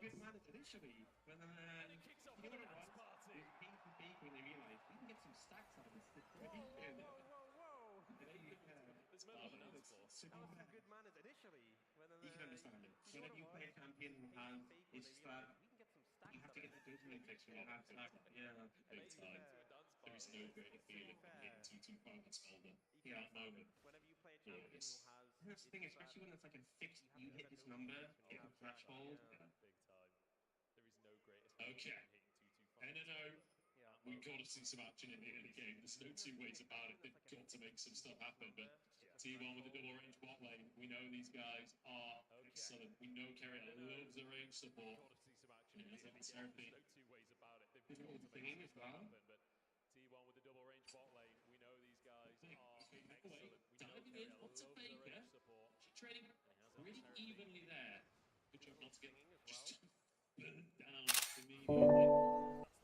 good man initially, but then you know what? It came to peak when they realized we can get some stacks out of this. There's no one else for. Good man initially. You can understand it. Whenever you play a champion and it's just that you have to get the dopamine fix when you have stack. Yeah, Big time. There is no greater feeling than hitting 225 on Smolder. yeah. That moment. Whenever you play a champion who has, That's the thing, especially when it's like a fixed, you hit this number, hit the threshold. Big time. There is no greatest Okay. feeling than hitting 225. NNO, we've got to see some action in the early game. There's no two ways about it. They've got to make some stuff happen. But T1 with the double range bot lane, we know these guys are excellent. We know Carrier loves the range support. Got to see some action. Yeah, There's therapy. no two ways about it. They've There's got no to make thing some as stuff well. happen. But T1 with the double range bot lane, we know these guys are excellent. We know Diving Carrier in onto loves the Baker. range support. Trading really evenly there. Good job not to get just burnt down immediately.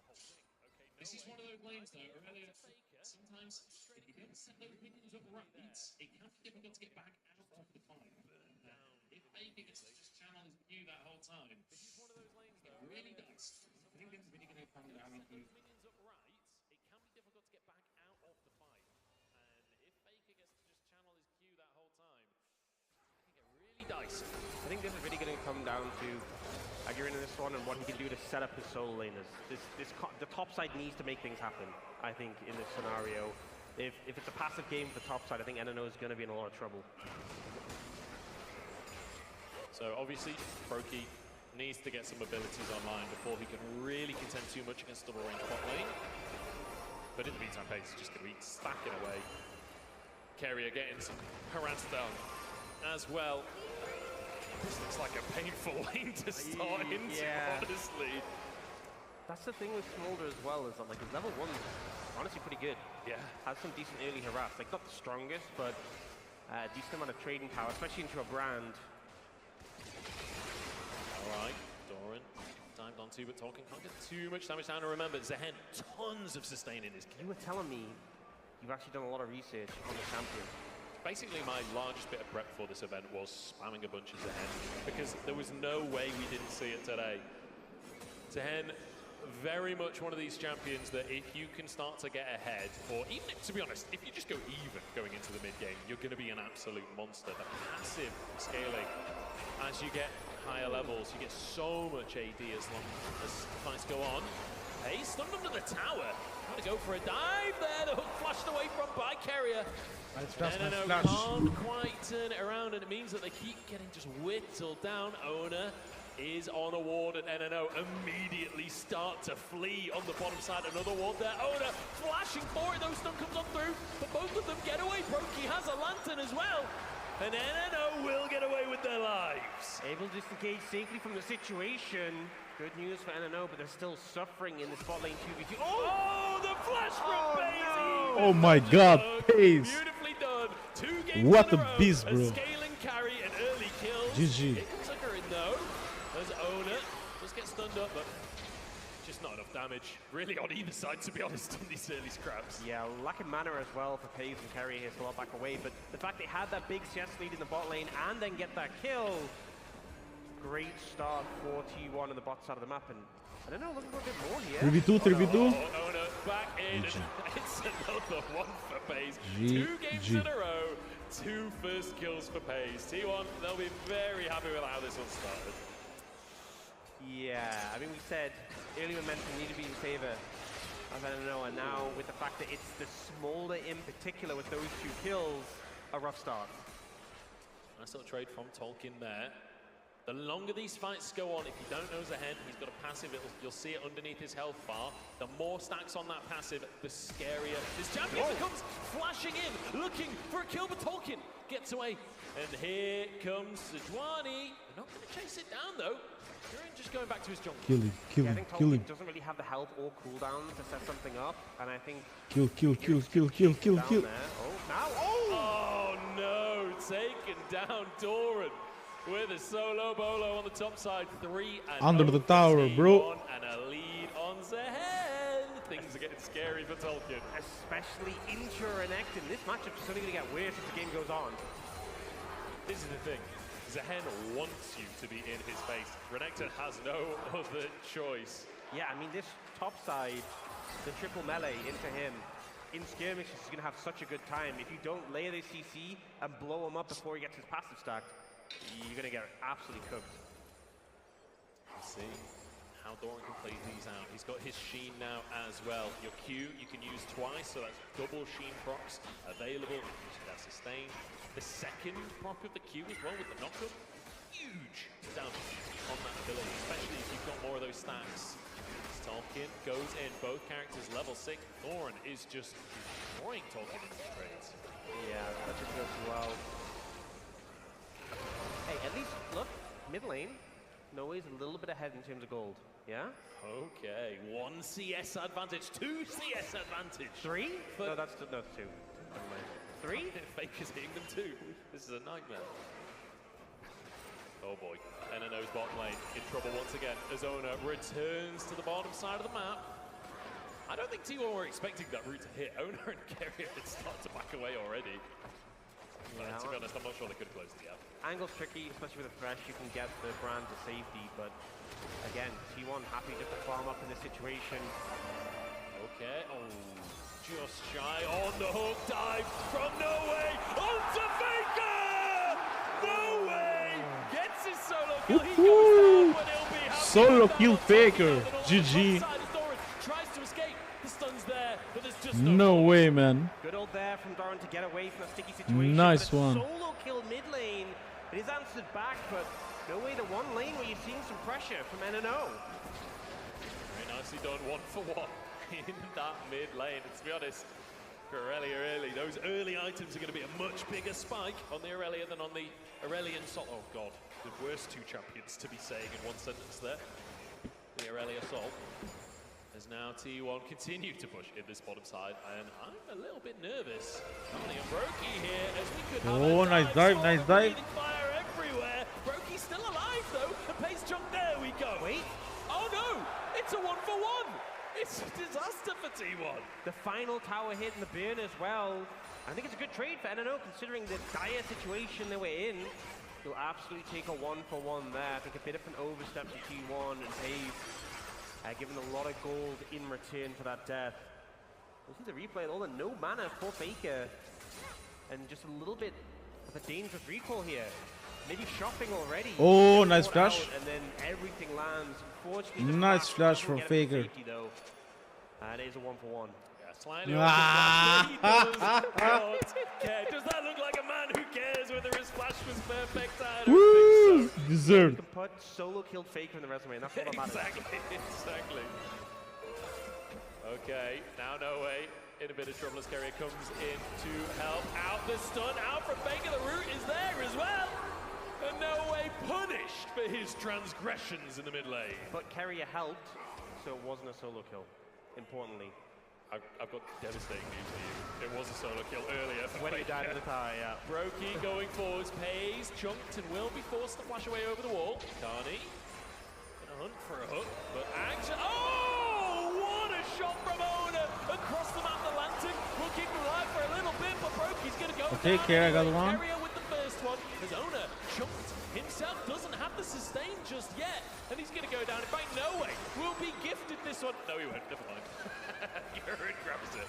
That's the whole thing. Okay, no This is way. one of those lanes though, Baker earlier, onto Baker. sometimes if you don't set those minions up right, it can be difficult to get back out of the fight. If Baker gets to just channel his view that whole time, This is one of those lanes though. really nice. I think this is really going to come down Set to those minions up right, it can be difficult to get back out of the fight. And if Baker gets to just channel his Q that whole time, it can get really dicey. I think this is really going to come down to Aguirre in this one and what he can do to set up his solo laners. The top side needs to make things happen, I think, in this scenario. If it's a passive game for the top side, I think NNO is going to be in a lot of trouble. So obviously, Proki needs to get some abilities online before he can really contend too much against double range bot lane. But in the meantime, Pace is just going to be stacking away. Carrier getting some harassed down as well. This looks like a painful lane to start into, honestly. That's the thing with Smolder as well, is that like his level 1's honestly pretty good. Yeah. Has some decent early harass. Like not the strongest, but decent amount of trading power, especially into a brand. Alright, Doran dived onto, but Tolkien can't get too much damage down. And remember, Zehen, tons of sustain in this game. You were telling me you've actually done a lot of research on the champion. Basically, my largest bit of prep for this event was spamming a bunch of Zehen, because there was no way we didn't see it today. Zehen, very much one of these champions that if you can start to get ahead, or even, to be honest, if you just go even going into the mid-game, you're going to be an absolute monster. The passive scaling, as you get higher levels, you get so much AD as long as fights go on. Hey, stunned under the tower. Trying to go for a dive there. The hook flashed away from by Carrier. NNO can't quite turn it around, and it means that they keep getting just whittled down. Owner is on a ward, and NNO immediately start to flee on the bottom side. Another ward there. Owner flashing for it, though. Stun comes on through, but both of them get away. Proki has a lantern as well. And NNO will get away with their lives. Able to disengage safely from the situation. Good news for NNO, but they're still suffering in the spot lane 2v2. Oh, the flash from Baze! no. Oh my god, Pace! Beautifully done. 2 games What in a a row. beast, bro. A scaling carry and early kills. GG. It comes Zucker in though. As Owner does get stunned up, but just not enough damage. Really on either side, to be honest, in these early scraps. Yeah, lack of mana as well for Paze and Carry here to lot back away, but the fact they had that big CS lead in the bot lane and then get that kill, great start for T1 on the bot side of the map, and I don't know, looking for a bit more here. 3v2, 3v2. Oh, Owner back in. GG. It's another one for Paze. GG. 2 games in a row, 2 first kills for Paze. T1, they'll be very happy with how this one started. Yeah, I mean, we said early momentum need to be in favor of NNO, and now with the fact that it's the Smolder in particular with those 2 kills, a rough start. Nice little trade from Tolkien there. The longer these fights go on, if you don't know Zehen, he's got a passive, you'll see it underneath his health bar. The more stacks on that passive, the scarier this champion becomes. Flashing in, looking for a kill, but Tolkien gets away. And here comes Sejuani. They're not going to chase it down, though. Durin just going back to his jungle. Kill him, kill Yeah, I him, think kill him. Tolkien doesn't really have the health or cooldown to set something up, and I think Kill. down there. Oh, now, Oh no, taken down Doran with a solo bolo on the top side. 3 and Under the tower, bro. And a lead on Zehen. Things are getting scary for Tolkien. especially into Renekton. This matchup's only going to get worse as the game goes on. This is the thing. Zehen wants you to be in his face. Renekton has no other choice. Yeah, I mean, this top side, the triple melee into him, in skirmishes, he's going to have such a good time. If you don't layer this CC and blow him up before he gets his passive stacked, you're going to get absolutely cooked. Let's see how Doran can play these out. He's got his Sheen now as well. Your Q you can use twice, so that's double Sheen procs available. That's sustained. The second proc of the Q as well with the knockup. Huge damage on that ability, especially if you've got more of those stacks. Tolkien goes in, both characters level 6. Thorin is just destroying Tolkien in these trades. Yeah, that's a good as well. Hey, at least, look, mid lane, Noe's a little bit ahead in terms of gold, yeah? Okay, 1 CS advantage, 2 CS advantage. 3? But no, that's 2. Never mind. 3? Faker's hitting them too. This is a nightmare. Oh boy, NNO's bottom lane in trouble once again. Azona returns to the bottom side of the map. I don't think T1 were expecting that route to hit. Ona and Carrier had started to back away already. Yeah, to be honest, I'm not sure they could close the gap. Angle's tricky, especially with a Thresh. You can get the brand to safety, but again, T1 happy just to farm up in this situation. Okay, oh, just shy on the hook dive from No Way onto Faker! No Way! Gets his solo kill, he goes down, but he'll be happy. Solo kill Faker, GG. Tries to escape, the stun's there, but there's just No way, man. Good old there from Doran to get away from a sticky situation. Nice but a one. Solo kill mid lane. It is answered back, but No Way, the one lane where you're seeing some pressure from NNO. Very nicely done, 1 for 1 in that mid lane. And to be honest, for Aurelia early, those early items are going to be a much bigger spike on the Aurelia than on the Aurelian Sol. Oh god, the worst 2 champions to be saying in one sentence there. The Aurelia Sol. As now T1 continue to push in this bottom side, and I'm a little bit nervous. Only a Brokey here, as we could have Oh, nice dive, nice dive. Fire everywhere. Brokey's still alive though, and Pace jump, there we go. Wait. Oh no, it's a 1 for 1. It's a disaster for T1. The final tower hit in the burn as well. I think it's a good trade for NNO considering the dire situation they were in. He'll absolutely take a 1 for 1 there. I think a bit of an overstep to T1 and Pace. Given a lot of gold in return for that death. We'll see the replay, all the no mana for Faker. And just a little bit of a dangerous recall here. Maybe shopping already. Oh, nice flash. And then everything lands. Unfortunately, Nice flash from Faker. Safety, though. And it is a 1 for 1. Slightly off the flash, but he does not care. Does that look like a man who cares whether his flash was perfect? I don't Woo! think so. You Deserved. can put solo killed Faker in the resume, and that's all that matters. Exactly. Okay, now No Way in a bit of trouble as Carrier comes in to help out. The stun out from Faker, the root is there as well. And No Way punished for his transgressions in the mid lane. But Carrier helped, so it wasn't a solo kill, importantly. I've got devastating news for you. It was a solo kill earlier for When he died in Faker. the tower, yeah. Brokey going forwards, pays, chunked, and will be forced to flash away over the wall. Carney, gonna hunt for a hook, but action. Oh, what a shot from Ona across the map. The lantern will keep him alive for a little bit, but Brokey's gonna go Okay, down. Carrier got one. Carrier with the first one. As Ona chunked himself, doesn't have the sustain just yet, and he's gonna go down. In fact, No Way will be gifted this one. No, he won't. Never mind. Urine grabs it.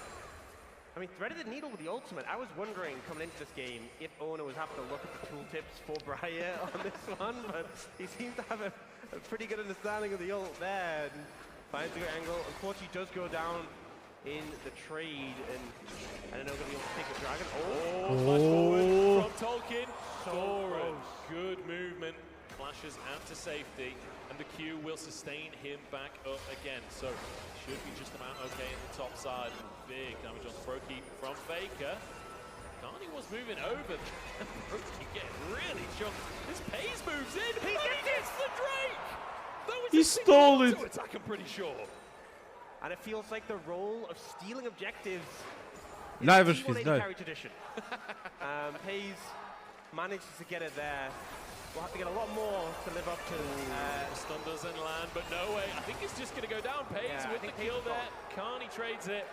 I mean, threaded the needle with the ultimate. I was wondering coming into this game if Ona was having to look at the tooltips for Briar on this one, but he seems to have a pretty good understanding of the ult there and finds a good angle. Unfortunately, does go down in the trade, and I don't know if he'll take a dragon. Oh, flash forward from Tolkien. So Thorin, close. good movement. Flashes out to safety, and the Q will sustain him back up again. So should be just about okay in the top side. Big damage on Brokey from Faker. Carney was moving over. Brokey getting really chunked. This Pace moves in. He gets the Drake. That was He a stole it. attack, I'm pretty sure. And it feels like the role of stealing objectives is Divers T1 is lady dive. carry tradition. Hayes manages to get it there. We'll have to get a lot more to live up to. Stun doesn't land, but No Way. I think it's just going to go down. Pace Yeah, I with the think Pace kill is there. Carney trades it.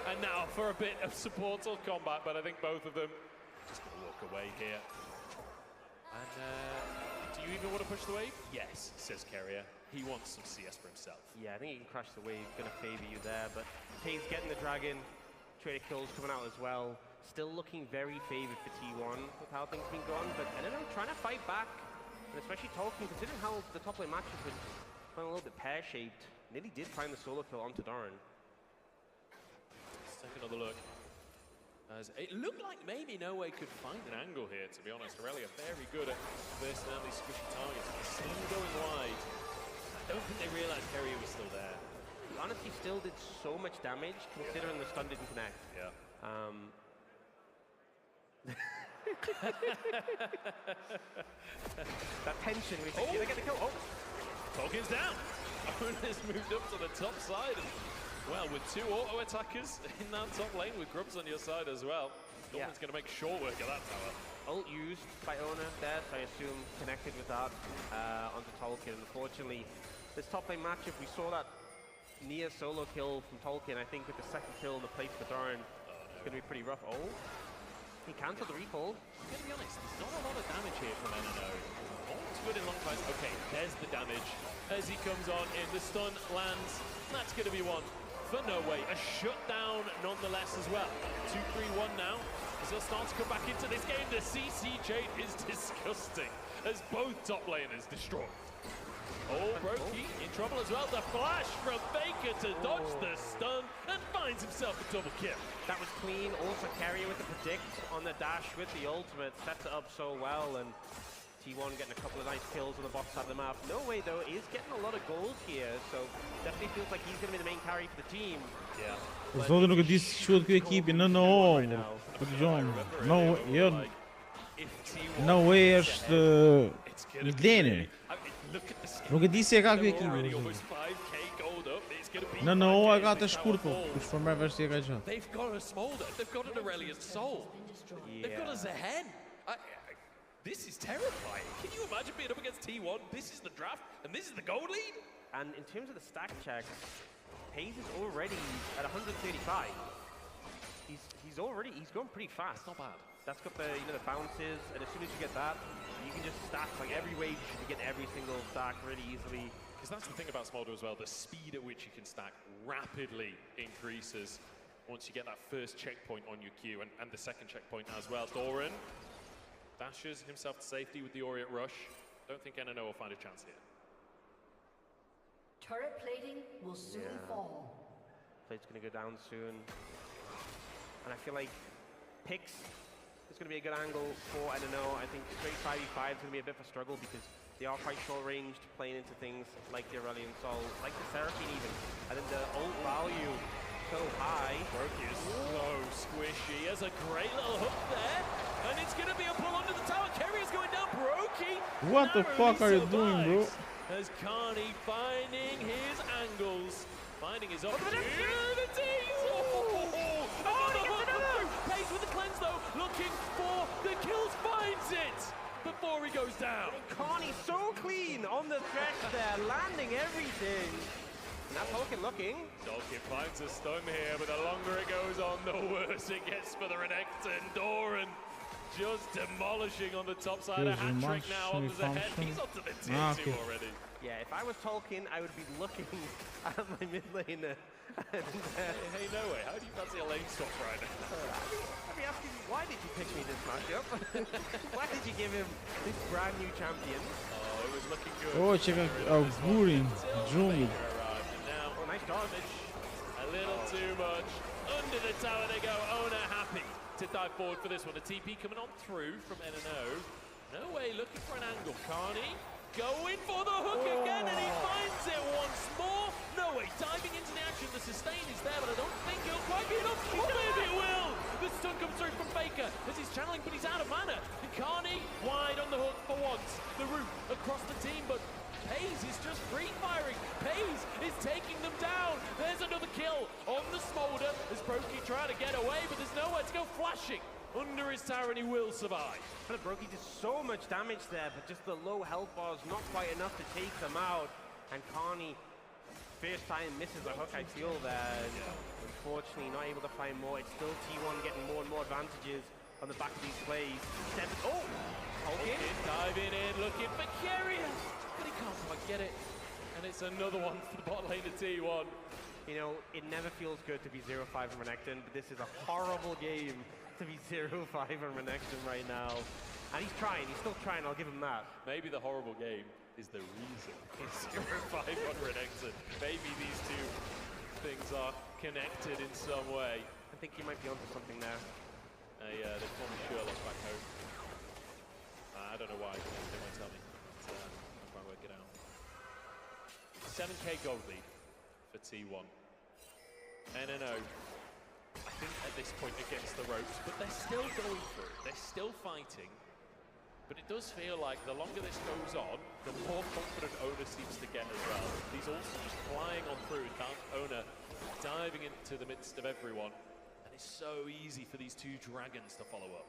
And now for a bit of support or combat, but I think both of them just going to walk away here. And you even want to push the wave? Yes, says Carrier. He wants some CS for himself. Yeah, I think he can crash the wave. Going to favor you there, but Payne's getting the dragon. Trader kills coming out as well. Still looking very favored for T1 with how things have been going, but I don't know, trying to fight back, and especially Tolkien, considering how the top lane match has been a little bit pear-shaped. Nearly did find the solo kill onto Doran. Let's take another look. As it looked like maybe No Way could find an angle here, to be honest. Aurelia very good at bursting out these squishy targets. Still going wide. I don't think they realized Carrier was still there. He honestly still did so much damage, considering the stun didn't connect. Yeah. That tension, we think, they get the kill. Oh! Tolkien's down. Owen has moved up to the top side. And, well, with 2 auto attackers in that top lane, with Grubs on your side as well, Norman's going to make short work of that tower. Ult used by Ona there, so I assume connected with that onto Tolkien. Unfortunately, this top lane matchup, we saw that near solo kill from Tolkien. I think with the second kill in the place for Doran, it's going to be pretty rough. Oh, he cancelled the recall. I'm going to be honest, there's not a lot of damage here from NNO. All's good in long fights. Okay, there's the damage as he comes on in. The stun lands. That's going to be one for No Way. A shutdown nonetheless as well. 2-3-1 now. As they'll start to come back into this game, the CC Jade is disgusting as both top laners destroyed. Oh, Brokey in trouble as well. The flash from Faker to dodge the stun and finds himself a double kill. That was clean. Also Carrier with the predict on the dash with the ultimate. Sets it up so well, and T1 getting a couple of nice kills on the bottom side of the map. No Way, though, is getting a lot of gold here, so definitely feels like he's going to be the main carry for the team. Yeah. Zdo nuk e di si quhet kjo ekipi në No. Po dëgjon. No, jo. No Way është një lane. Nuk e di si e ka kjo ekipi. Në No e ka të shkurt po. Kush po merr vesh si e ka qenë. They've got a Smolder, they've got an Aurelian Soul. They've got a Zehen. This is terrifying. Can you imagine being up against T1? This is the draft, and this is the gold lead? And in terms of the stack checks, Hayes is already at 135. He's going pretty fast. Not bad. That's got the the bounces, and as soon as you get that, you can just stack like every wave. You should be getting every single stack really easily. Because that's the thing about Smolder as well. The speed at which you can stack rapidly increases once you get that first checkpoint on your queue, and the second checkpoint as well. Doran dashes himself to safety with the Aureate Rush. Don't think NNO will find a chance here. Turret plating will soon fall. Plate's going to go down soon. And I feel like Pix is going to be a good angle for NNO. I think straight 5v5 is going to be a bit of a struggle because they are quite short-ranged, playing into things like the Aurelian Soul, like the Seraphine even. I think the ult value so high. Brokey is so squishy. Has a great little hook there. And it's going to be a pull onto the tower. Carrier's going down. Brokey. What the fuck are you doing, bro? As Carney finding his angles, finding his opportunities. Pace with the cleanse though, looking for the kills, finds it before he goes down. Carney so clean on the thresh there, landing everything. Now Tolkien looking. Tolkien finds a stun here, but the longer it goes on, the worse it gets for the Renekton. Doran just demolishing on the top side. A hat trick now on the head. He's onto the tier 2 already. Yeah, if I was Tolkien, I would be looking at my mid laner. Hey, No Way, how do you fancy a lane swap right now? I'd be asking, why did you pick me this matchup? Why did you give him this brand new champion? Oh, it was looking good. O, që ka augurin, gjumi. Oh, nice dodge. A little too much. Under the tower they go. Ona happy to dive forward for this one. A TP coming on through from NNO. No Way looking for an angle. Carney going for the hook again, and he finds it once more. No Way diving into the action. The sustain is there, but I don't think it'll quite be enough. Oh, maybe it will. The stun comes through from Faker as he's channeling, but he's out of mana. And Carney wide on the hook for once. The route across the team, but Hayes is just free firing. Hayes is taking them down. There's another kill on the Smolder as Brokey trying to get away, but there's nowhere to go. Flashing under his tower, and he will survive. Brokey did so much damage there, but just the low health bar is not quite enough to take them out. And Carney, first time misses a hook, I feel there. Unfortunately, not able to find more. It's still T1 getting more and more advantages on the back of these plays. Oh! Tolkien diving in, looking for Kerry. get it. And it's another one for the bot lane of T1. You know, it never feels good to be 0-5 on Renekton, but this is a horrible game to be 0-5 on Renekton right now. And he's trying, he's still trying, I'll give him that. Maybe the horrible game is the reason it's 0-5 on Renekton. Maybe these two things are connected in some way. I think you might be onto something there. They call me Sherlock back home. I don't know why, they might tell me. But, I'll try and work it out. 7k gold lead for T1. NNO, I think at this point against the ropes, but they're still going for it. They're still fighting. But it does feel like the longer this goes on, the more confident Ona seems to get as well. He's also just flying on through, Ona diving into the midst of everyone. And it's so easy for these two dragons to follow up.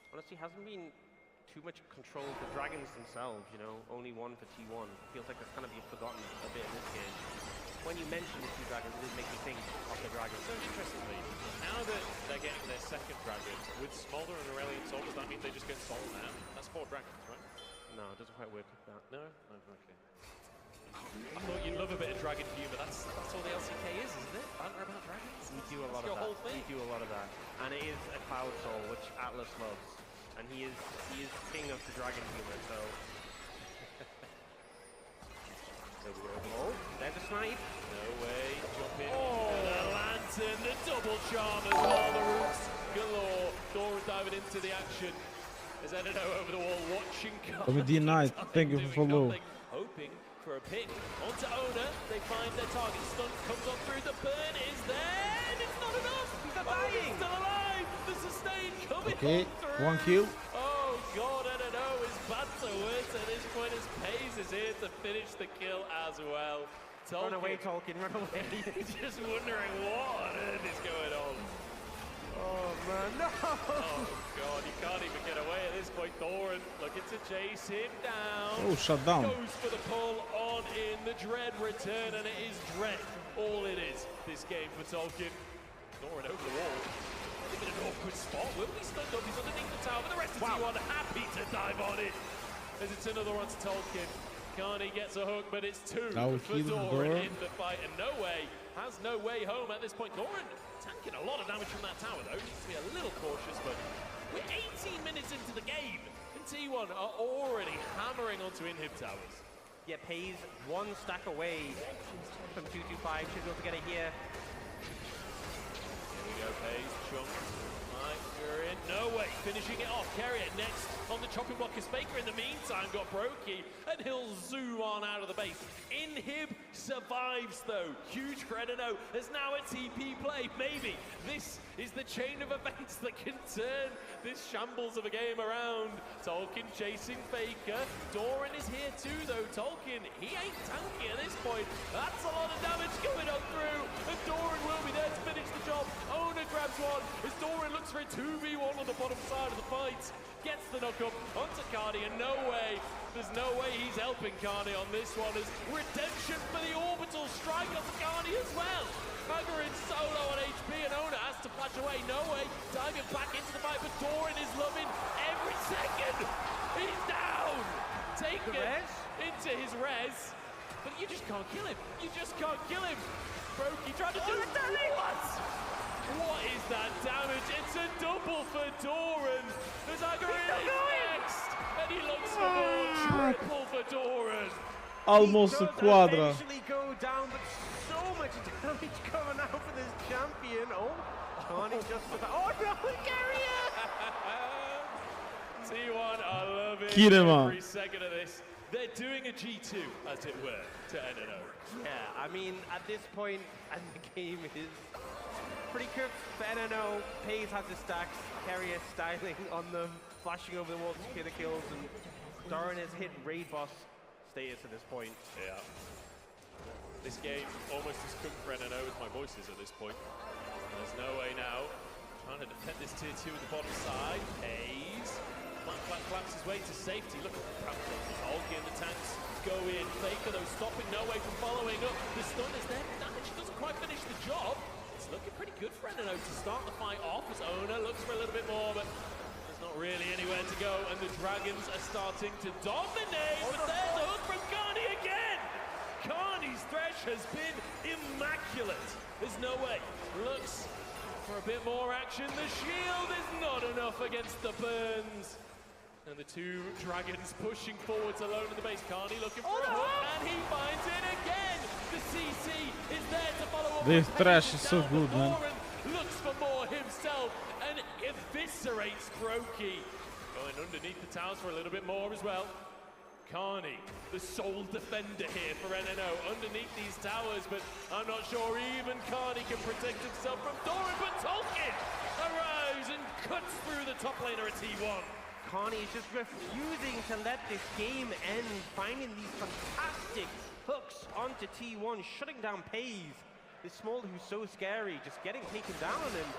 Honestly, hasn't been too much control of the dragons themselves, you know, only one for T1. Feels like that's kind of been forgotten a bit in this game. When you mention the two dragons, it did make me think of the dragons. So interestingly, now that they're getting their second dragon, with Smolder and Aurelion Soul, does that mean they just get Soul now? That's 4 dragons, right? No, it doesn't quite work like that. No? No, okay. I thought you'd love a bit of dragon humor. That's all the LCK is, isn't it? Banter about dragons. We do a lot of that. Whole thing. We do a lot of that. And it is a Cloud Soul, which Atlas loves. And he is king of the dragon humor, so... Oh, there's a snipe. No way, jump in. Oh, the lantern, the double charm as well, the roots galore. Doran diving into the action. As NNO over the wall, watching Comedy Night, thank you for follow. Hoping for a pick onto Ona. They find their target. Stun comes on through. The burn is there, and it's not enough. He's not dying. Still alive. The sustain coming Okay, on through. 1 kill. Oh God, NNO is bad to worse at this point as Pays is here to finish the kill as well. Run away, Tolkien, run away. Just wondering what on earth is going on. Oh man, no! Oh God, he can't even get away at this point. Thorin looking to chase him down. Oh, shut down. Goes for the pull on in the Dread return, and it is Dread all it is this game for Tolkien. Thorin over the wall. In an awkward spot. Will be stunned up. He's underneath the tower, but the rest of T1 happy to dive on it. As it's another one to Tolkien. Carney gets a hook, but it's 2 for Doran in the fight, and has no way home at this point. Doran tanking a lot of damage from that tower, though. Needs to be a little cautious, but we're 18 minutes into the game, and T1 are already hammering onto inhib towers. Yeah, Pays 1 stack away from 225. Should be able to get it here. Here we go, Pays, chunk. Right, you're in. No way, finishing it off. Carry it next on the chopping block is Faker. In the meantime, got Brokey, and he'll zoom on out of the base. Inhib survives, though. Huge credit, as now a TP play. Maybe this is the chain of events that can turn this shambles of a game around. Tolkien chasing Faker. Doran is here too, though. Tolkien, he ain't tanky at this point. That's a lot of damage going on through, and Doran will be there to finish the job. Ona grabs one as Doran looks for a 2v1 on the bottom side of the fight. Gets the knock up onto Carney, and there's no way he's helping Carney on this one, as redemption for the orbital strike onto Carney as well. Magarin solo on HP, and Ona has to flash away. No way, diving back into the fight, but Doran is loving every second. He's down, taken into his res, but you just can't kill him. You just can't kill him. Brokey tried to do what? What is that damage? It's a double for Doran. There's Magarin next, and he looks for more. Triple for Doran. Almost a quadra. Eventually go down, but so much damage coming out for this champion. Oh, Carney just about. Oh no, Carrier! T1 are loving Kirema. every second of this. They're doing a G2, as it were, to NNO. Yeah, I mean, at this point, and the game is pretty cooked for NNO. Pays has his stacks, Carrier styling on them, flashing over the wall to secure the kills, and Doran has hit raid boss status at this point. Yeah. This game almost as cooked for NNO as my voice is at this point. There's no way now. Trying to defend this tier 2 at the bottom side. Hayes. Flaps his way to safety. Look at the Tolkien. The tanks go in. Faker, though, stopping. No way from following up. The stun is there. Damage doesn't quite finish the job. It's looking pretty good for NNO to start the fight off, as Ona looks for a little bit more, but there's not really anywhere to go, and the Dragons are starting to dominate, but there's a hook from Carney again! Carney's thresh has been immaculate. There's no way. Looks for a bit more action. The shield is not enough against the burns. And the two Dragons pushing forwards alone in the base. Carney looking for a hook, and he finds it again. The CC is there to follow up. This thrash is so good, man. Looks for more himself and eviscerates Brokey. Going underneath the towers for a little bit more as well. Carney, the sole defender here for NNO, underneath these towers, but I'm not sure even Carney can protect himself from Doran, but Tolkien arrives and cuts through the top laner at T1. Carney is just refusing to let this game end, finding these fantastic hooks onto T1, shutting down Pays. This Small who's so scary, just getting taken down, and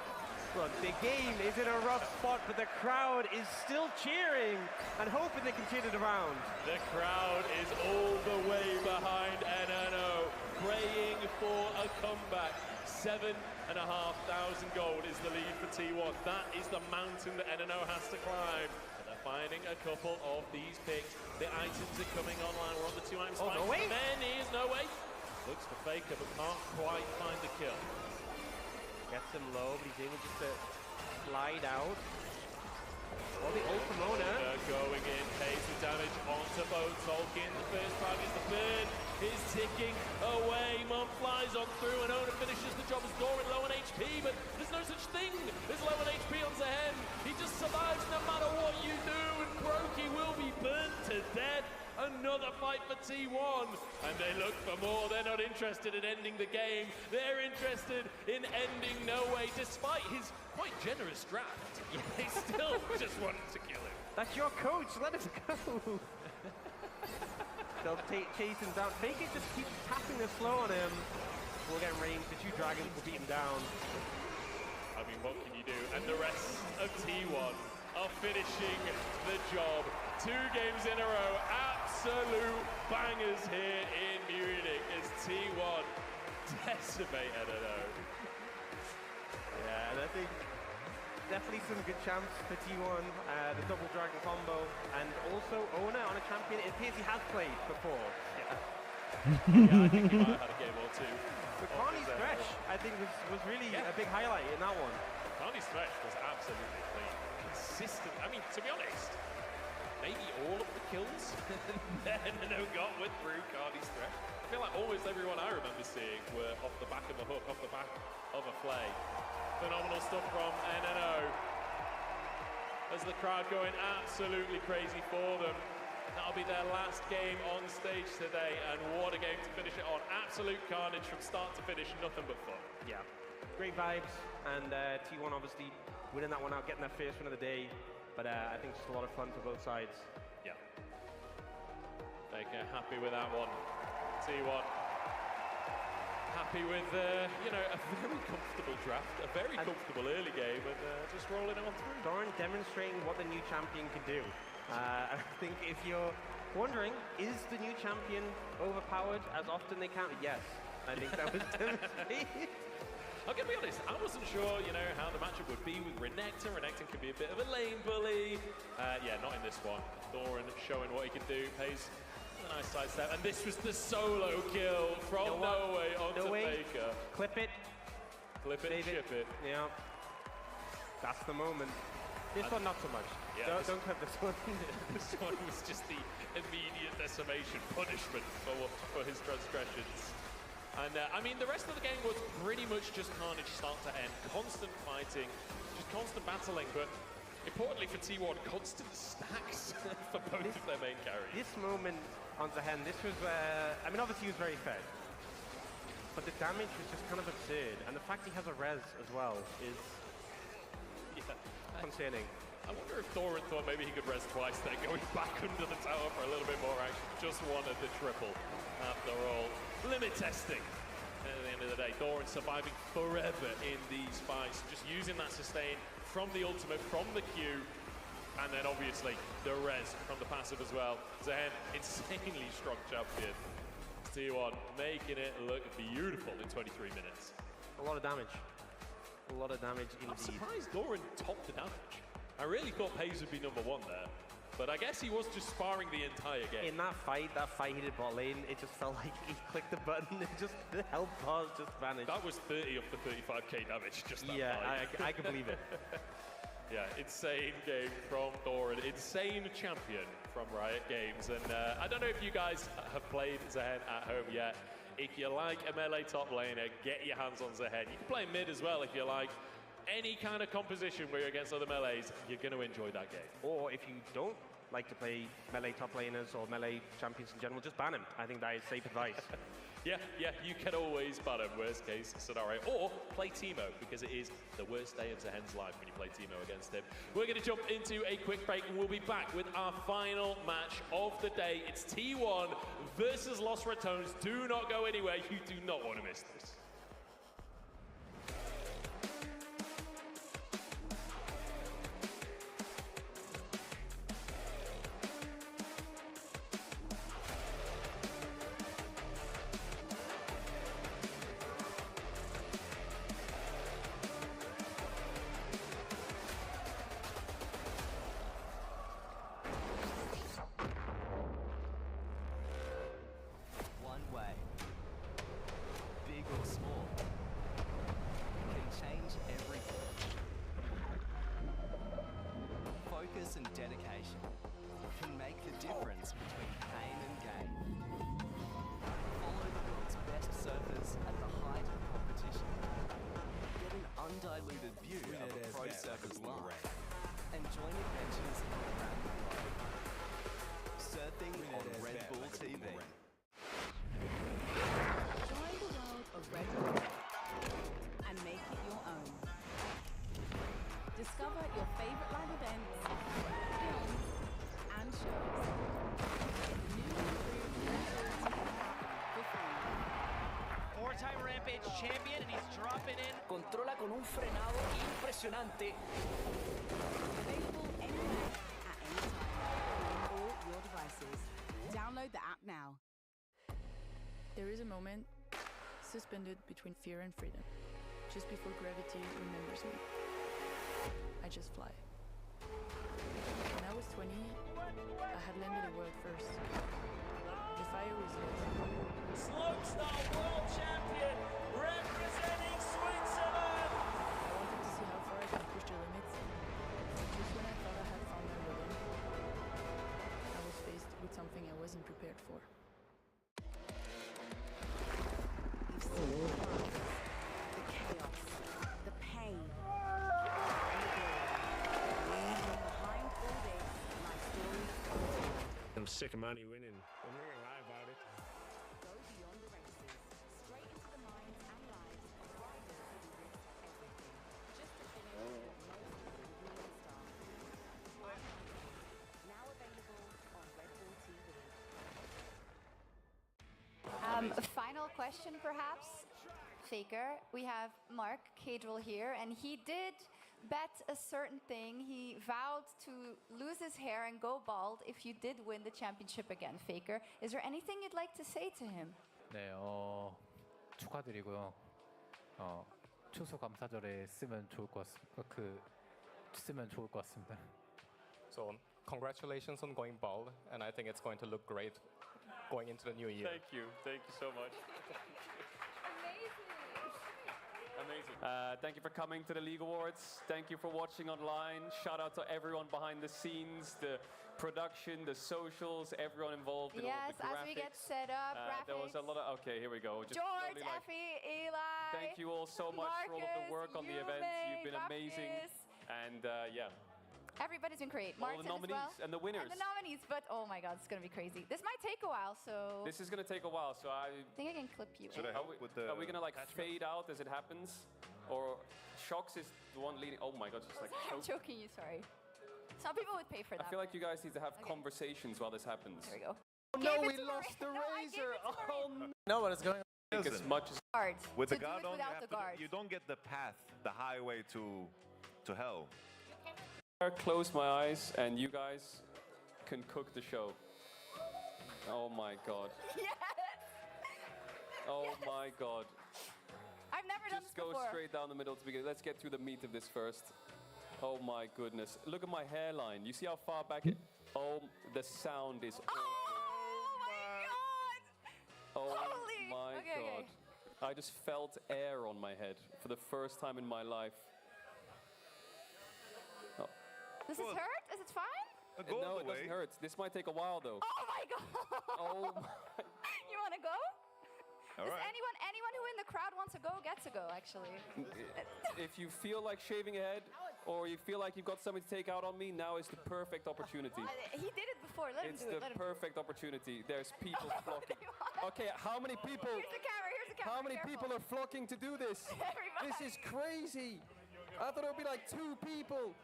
look, the game is in a rough spot, but the crowd is still cheering and hoping they can turn it around. The crowd is all the way behind NNO, praying for a comeback. 7,500 gold is the lead for T1. That is the mountain that NNO has to climb. And they're finding a couple of these picks. The items are coming online. We're on the 2 items. Oh, no way. Man is no way. Looks for Faker, but can't quite find the kill. Gets him low, but he's able just to slide out. Oh, the ult from Ona. Going in, pays the damage onto both Tolkien. The first target is the bird. Is ticking away. Mom flies on through, and Ona finishes the job as Doran low on HP, but there's no such thing as low on HP on Zahen. He just survives no matter what you do, and Brokey will be burnt to death. Another fight for T1, and they look for more. They're not interested in ending the game. They're interested in ending No Way, despite his quite generous draft. They still just want to kill him. That's your coach, let us go. They'll chase him down. Faker just keeps tapping the slow on him. We'll get range, the two Dragons will beat him down. I mean, what can you do? And the rest of T1 are finishing the job. 2 games in a row, absolute bangers here in Munich as T1 decimate NNO. Yeah, and I think definitely some good champs for T1, the double dragon combo, and also Ona on a champion. It appears he has played before. Yeah, I think he might have had a game or two. But Carney's thresh, I think, was really a big highlight in that one. Carney's thresh was absolutely clean. Consistent. I mean, to be honest, maybe all of the kills NNO got went through Carney's thresh. I feel like almost everyone I remember seeing were off the back of a hook, off the back of a flay. Phenomenal stuff from NNO. As the crowd going absolutely crazy for them. That'll be their last game on stage today, and what a game to finish it on. Absolute carnage from start to finish, nothing but fun. Yeah, great vibes, and T1 obviously winning that one out, getting their first win of the day, but I think just a lot of fun for both sides. Yeah. Faker happy with that one. T1 happy with, you know, a very comfortable draft, a very comfortable early game, and just rolling on through. Doran demonstrating what the new champion can do. I think if you're wondering, is the new champion overpowered as often they can? Yes, I think that was demonstrated. I'm going to be honest, I wasn't sure, you know, how the matchup would be with Renekton. Renekton can be a bit of a lane bully. Yeah, not in this one. Doran showing what he can do, pays a nice sidestep, and this was the solo kill from No Way onto Faker. Clip it. Clip it and ship it. Yeah. That's the moment. This one, not so much. Yeah, don't clip this one. This one was just the immediate decimation punishment for his transgressions. And I mean, the rest of the game was pretty much just carnage start to end. Constant fighting, just constant battling, but importantly for T1, constant stacks for both of their main carries. This moment on Zahen, this was where, I mean, obviously he was very fed, but the damage was just kind of absurd. And the fact he has a res as well is concerning. I wonder if Doran thought maybe he could res twice there, going back under the tower for a little bit more action. Just wanted the triple after all. Limit testing at the end of the day. Doran surviving forever in these fights, just using that sustain from the ultimate, from the Q, and then obviously the res from the passive as well. Zahen, insanely strong champion. T1 making it look beautiful in 23 minutes. A lot of damage. A lot of damage indeed. I'm surprised Doran topped the damage. I really thought Paze would be number one there. But I guess he was just sparring the entire game. In that fight he did bot lane, it just felt like he clicked the button, the health bars just vanished. That was 30 up to 35k damage, just that fight. I can believe it. Yeah, insane game from Thor, an insane champion from Riot Games. And I don't know if you guys have played Zehen at home yet. If you like a melee top laner, get your hands on Zehen. You can play mid as well if you like. Any kind of composition where you're against other melees, you're going to enjoy that game. Or if you don't like to play melee top laners or melee champions in general, just ban him. I think that is safe advice. Yeah, you can always ban him, worst case scenario. Or play Teemo, because it is the worst day of Zehen's life when you play Teemo against him. We're going to jump into a quick break, and we'll be back with our final match of the day. It's T1 versus Los Ratones. Do not go anywhere. You do not want to miss this. And dedication can make the difference between pain and gain. Follow the world's best surfers at the height of competition. Get an undiluted view of a pro surfer's life and join adventures around the globe. Surfing on Red Bull TV. Join the world of Red Bull and make it your own. Discover your favorite live events, films, and shows. New and improved Red Bull TV app for free. Four-time Rampage champion, and he's dropping in. Controla con un frenado impresionante. Available anywhere, at any time, on all your devices. Download the app now. There is a moment suspended between fear and freedom, just before gravity remembers me. I just fly. When I was 20, I had landed a world first. The fire was lit. Slopestyle world champion, representing Switzerland. I wanted to see how far I could push the limits. Just when I thought I had found my rhythm, I was faced with something I wasn't prepared for. You've seen the chaos, the pain. I'm sick of money winning. I'm not gonna lie about it. Go beyond the races, straight into the minds and lives of riders who risk everything, just to finish with the most revealing star. Now available on Red Bull TV. Final question, perhaps, Faker. We have Mark Cadrell here, and he did bet a certain thing. He vowed to lose his hair and go bald if you did win the championship again, Faker. Is there anything you'd like to say to him? 네, 축하드리고요. 추수감사절에 쓰면 좋을 것 같습니다. So, congratulations on going bald, and I think it's going to look great going into the new year. Thank you so much. Amazing. Thank you for coming to the League Awards. Thank you for watching online. Shout out to everyone behind the scenes, the production, the socials, everyone involved in all the graphics. As we get set up, graphics. There was a lot of, okay, here we go. Just George, Effie, Eli. Thank you all so much Marcus, for all of the work on the event. You've been amazing. And yeah. Everybody's been great. All the nominees and the winners. And the nominees, but oh my God, it's going to be crazy. This might take a while, so... This is going to take a while, so I think I can clip you in. Are we going to like fade out as it happens? Or Shox is the one leading? Oh my God, just like I'm joking you, sorry. Some people would pay for that. I feel like you guys need to have conversations while this happens. There we go. Oh, no, we lost the razor. Oh no. No, what is going on? As much as guard. With to the guard on, guard. you don't get the path, the highway to hell. Close my eyes and you guys can cook the show. Oh my God. Yes! Oh my God. I've never done this before. Just go straight down the middle to begin. Let's get through the meat of this first. Oh my goodness. Look at my hairline. You see how far back it... Oh, the sound is awful. Oh Holy. my Okay, god. I just felt air on my head for the first time in my life. Oh. Does this hurt? Is it fine? No, it doesn't hurt. This might take a while though. Oh my god! Oh my. You want to go? All Does right. anyone who in the crowd wants to go gets to go, actually. If you feel like shaving a head, or you feel like you've got something to take out on me, now is the perfect opportunity. He did it before. Let him It's do it. the perfect opportunity. There's people flocking. Okay, how many people? Here's the camera. Here's the camera. How many Careful. people are flocking to do this? Everybody. This is crazy. I thought it would be like 2 people.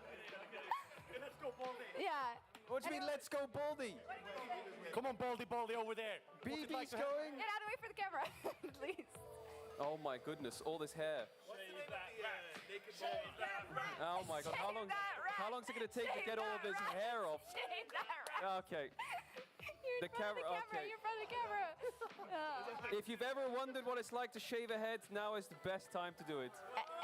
Yeah. What do you mean, let's go Baldy? Come on, Baldy over there. BB's going. Get out of the way for the camera, please. Oh my goodness, all this hair. Oh my god, how long is it going to take to get all of this hair off? Shave that rat. Okay. You're in front of the camera. Okay. You're in front of the camera. If you've ever wondered what it's like to shave a head, now is the best time to do it.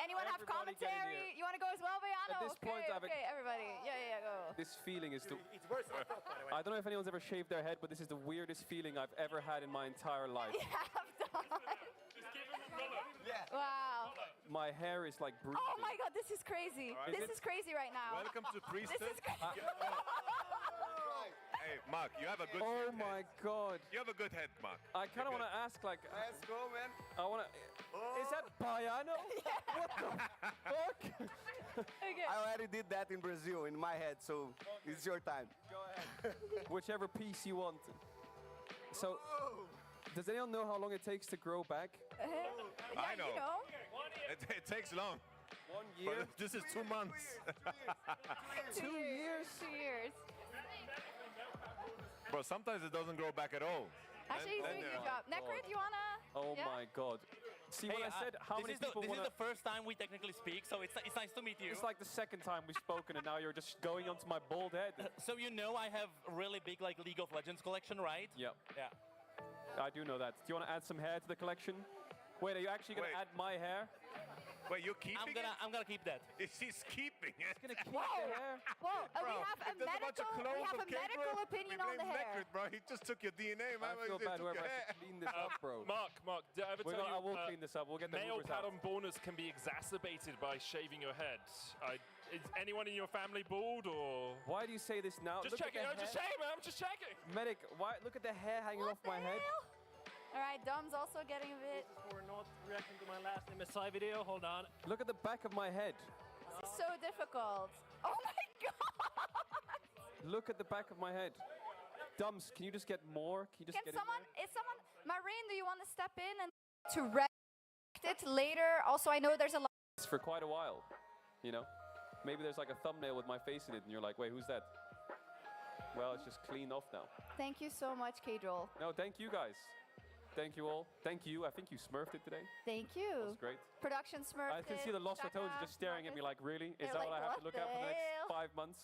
Anyone have Everybody get in commentary? here. You want to go as well, Bayano? At this point, I have a- okay, everybody. Yeah, go. This feeling is the... It's worse than I thought, by the way. I don't know if anyone's ever shaved their head, but this is the weirdest feeling I've ever had in my entire life. Wow. My hair is like breathing. Oh my god, this is crazy. All right. This is crazy right now. Welcome to Priestess. This is crazy. Hey, Mark, you have a good Oh head. my god. You have a good head, Mark. I kind of want to ask, like... Let's go, man. I want to... Is that Baiano? What the fuck? Okay. I already did that in Brazil, in my head, so it's your time. Go ahead. Whichever piece you want. So, does anyone know how long it takes to grow back? I know. You know. It takes long. 1 year? But this is 2 months. 2 years? 2 years. Bro, sometimes it doesn't grow back at all. Actually, he's doing a good job. Necrid, you wanna? Oh yeah? my god. See Hey, what I said? How many people This want is the first time we technically speak, so it's nice to meet you. It's like the second time we've spoken, and now you're just going onto my bald head. So you know I have a really big like League of Legends collection, right? Yep. Yeah. I do know that. Do you want to add some hair to the collection? Wait, are you actually going to add my hair? Wait, you're keeping I'm gonna keep that. He's keeping it. He's gonna keep the hair. Whoa, Bro, we have a if there's bunch of clones of cake, medical bro, opinion we on the blame hair. Necrid, bro. He just took your DNA, man. I feel He bad took whoever your has hair. to clean this up, bro. Mark, did I ever tell you? I will clean this up. We'll get the male movers out. pattern baldness can be exacerbated by shaving your head. Is anyone in your family bald, or? Why do you say this now? Just checking. I'm just checking, man. I'm just checking. Medic, why? Look at the hair hanging off my head. All right, Dom's also getting a bit. We're not reacting to my last MSI video. Hold on. Look at the back of my head. This is so difficult. Oh my god! Look at the back of my head. Dums, can you just get more? Can you just Can get someone? Is someone? Marine, do you want to step in and to react it later? Also, I know there's a lot. It's for quite a while, you know? Maybe there's like a thumbnail with my face in it, and you're like, wait, who's that? Well, it's just cleaned off now. Thank you so much, K-Droll. No, thank you guys. Thank you all. Thank you. I think you smurfed it today. Thank you. That was great. Production Smurf. I can see the Lost Tones just staring at me like, really? Is that what I have to look at for the next 5 months?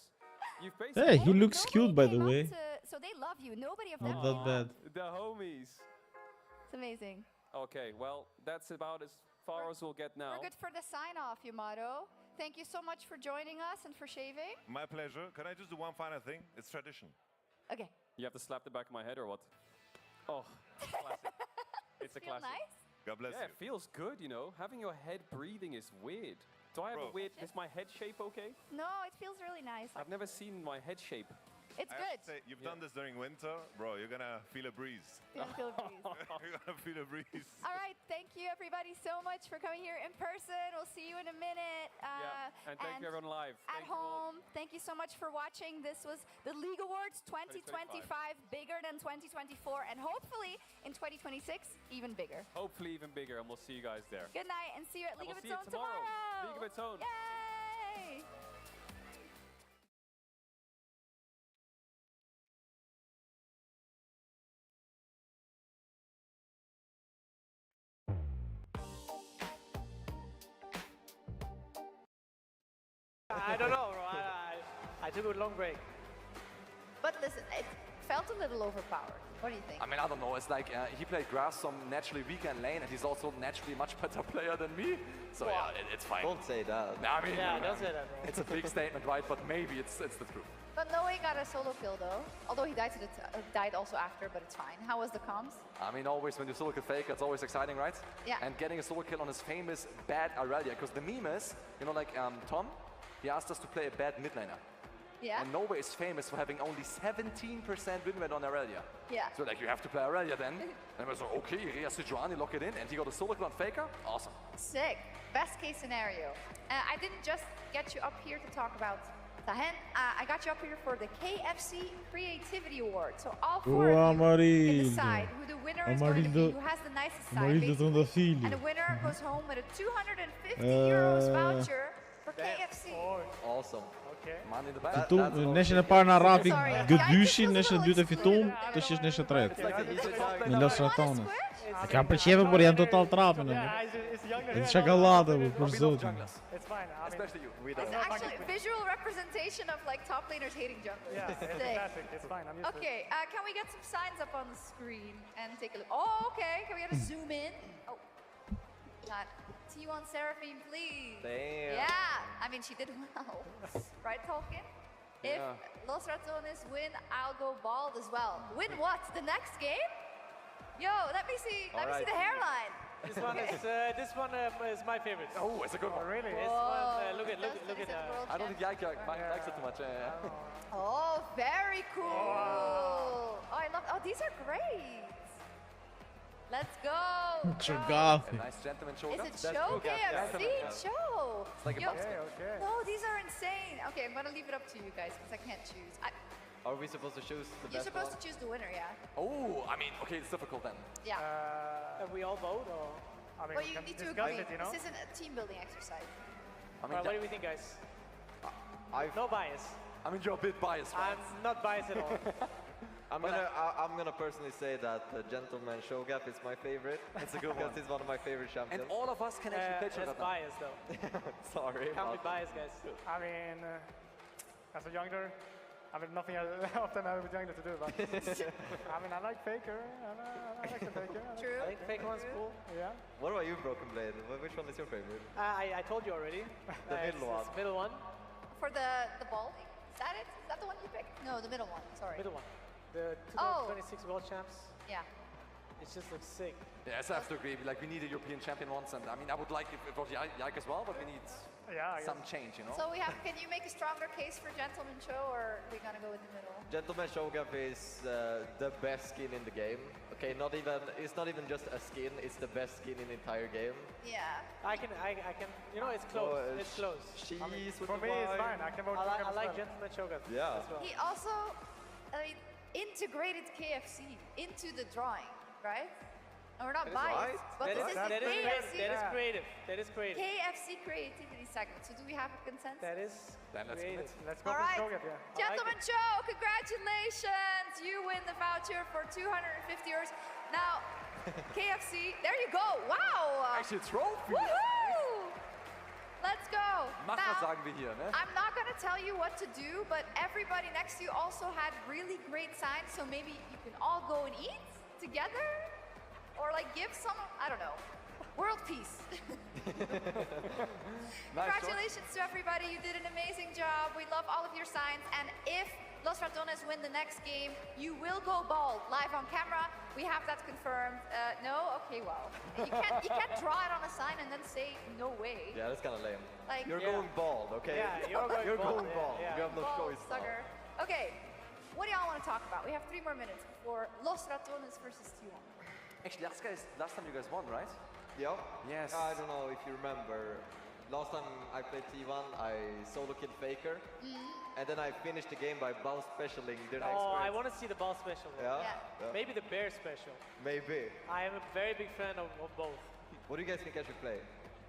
You've basically... Hey, he looks cute, by the way. So they love you. Nobody of them. Not that bad. The homies. It's amazing. Okay, well, that's about as far as we'll get now. We're good for the sign-off, Yamato. Thank you so much for joining us and for shaving. My pleasure. Can I just do one final thing? It's tradition. Okay. You have to slap the back of my head or what? Oh, classic. It's a Feel classic. nice? God bless Yeah, you. it feels good, you know. Having your head breathing is weird. Do I have a weird... Is my head shape okay? No, it feels really nice. I've never seen my head shape. It's I have good. to say, you've done this during winter, bro. You're gonna feel a breeze. You're gonna feel a breeze. You're gonna feel a breeze. All right, thank you everybody so much for coming here in person. We'll see you in a minute. And thank you everyone live. At home, thank you so much for watching. This was the League Awards 2025, bigger than 2024, and hopefully in 2026, even bigger. Hopefully even bigger, and we'll see you guys there. Good night, and see you at And League we'll of see Its you Own tomorrow. League of Its Own. Yay! I don't know, bro. I took a long break. But listen, felt a little overpowered. What do you think? I mean, I don't know. It's like he played grass, some naturally weaker in lane, and he's also naturally much better player than me. So yeah, it's fine. Don't say that. I mean, Yeah, don't say that, bro. it's a big statement, right? But maybe it's the truth. But Noe got a solo kill though. Although he died, died also after, but it's fine. How was the comms? I mean, always when you solo kill Faker, it's always exciting, right? Yeah. And getting a solo kill on his famous bad Aurelia, because the meme is, you know, like Tom, he asked us to play a bad mid laner. Yeah. And Norway is famous for having only 17% win rate on Aurelia. Yeah. So like, you have to play Aurelia then. And I was like, okay, Ria Sejuani, lock it in. And he got a solo kill on Faker. Awesome. Sick. Best case scenario. I didn't just get you up here to talk about Tahen. I got you up here for the KFC Creativity Award. So all four of you can decide who the winner is going to be, who has the nicest side, basically. And the winner goes home with a 250 euros voucher for KFC. Awesome. Money in the bank. Фитум, нещо не пара на рафик, гадюши, нещо дюта фитум, те ще нещо трет. Милиос ратона. Така причева бориан тотал трапа, не? Это шоколада, бе, просто. Especially you. It's actually a visual representation of like top laners hating junglers. Yeah, it's fantastic. It's fine. I'm used to it. Okay, can we get some signs up on the screen and take a look? Oh, okay. Can we get a zoom in? Oh, got T1 Seraphine, please. Damn. Yeah, I mean she did well, right, Tolkien? If Los Ratones win, I'll go bald as well. Win what? The next game? Yo, let me see. Let me see the hairline. This one is my favorite. Oh, it's a good one. Really? This one, look at. I don't think Yaika likes it too much. Oh, very cool. Oh, I love. Oh, these are great. Let's go. Cho'Gath. Nice gentleman Cho'Gath. Is it Cho KFC? Cho. It's like a Yo, basket. no, these are insane. Okay, I'm gonna leave it up to you guys because I can't choose. Are we supposed to choose the You're best supposed one? to choose the winner, yeah. Oh, I mean, okay, it's difficult then. Yeah. We all vote, or I mean, Well, we you can need to discuss agree. it, you know? This isn't a team building exercise. I mean, What do we think, guys? No bias. I mean, you're a bit biased, right? I'm not biased at all. I'm gonna personally say that the Gentleman Sho'Gath is my favorite. It's a good one. Because he's one of my favorite champions. And all of us can actually play That's Cho'Gath. biased, though. Sorry. Can't be biased, guys. I mean, as a youngster, I mean, nothing often with younger to do, but I mean, I like Faker. I like the Faker. True. I think Faker one's cool. Yeah. What about you, Broken Blade? Which one is your favorite? I told you already. The middle one. It's middle one. For the ball, is that it? Is that the one you picked? No, the middle one. Sorry. Middle one. The 2026 World Champs. Yeah. It just looks sick. Yes, I have to agree. Like, we need a European champion once, and I mean, I would like if it was Yaik as well, but we need some change, you know? So we have, can you make a stronger case for Gentleman Show, or are we gonna go in the middle? Gentleman Sho'Gath is the best skin in the game. Okay, it's not even just a skin, it's the best skin in the entire game. Yeah. I can, you know, it's close. It's close. She's with For the me, it's Y. fine. I can vote I for like him as well. Gentleman Sho'Gath Yeah. as well. He also, I mean, integrated KFC into the drawing, right? And we're not That is biased, right. but this is the KFC. That is creative. That is creative. KFC creativity segment. So do we have a consensus? That is Then let's creative. Let's go All for right. Sho'Gath, yeah. Gentleman Show, congratulations! You win the voucher for 250 euros. Now, KFC, there you go. Wow! Actually, a trophy. Woohoo! Let's go. Macher Now, sagen wir hier, ne? I'm not gonna tell you what to do, but everybody next to you also had really great signs, so maybe you can all go and eat together? Or like give some, I don't know, world peace. Congratulations to everybody, you did an amazing job. We love all of your signs, and if Los Ratones win the next game, you will go bald live on camera. We have that confirmed. No? Okay, well. You can't draw it on a sign and then say no way. Yeah, that's kind of lame. Like- You're going bald, okay? Yeah, you're going bald, yeah. You have no Bald choice now. sucker. Okay, what do y'all want to talk about? We have 3 more minutes before Los Ratones versus T1. Actually, last time you guys won, right? Yeah. Yes. I don't know if you remember. Last time I played T1, I solo killed Faker. And then I finished the game by bounce specialing the next Oh, I race. want to see the ball special. Yeah? Yeah. Maybe the bear special. Maybe. I am a very big fan of both. What do you guys think I should play?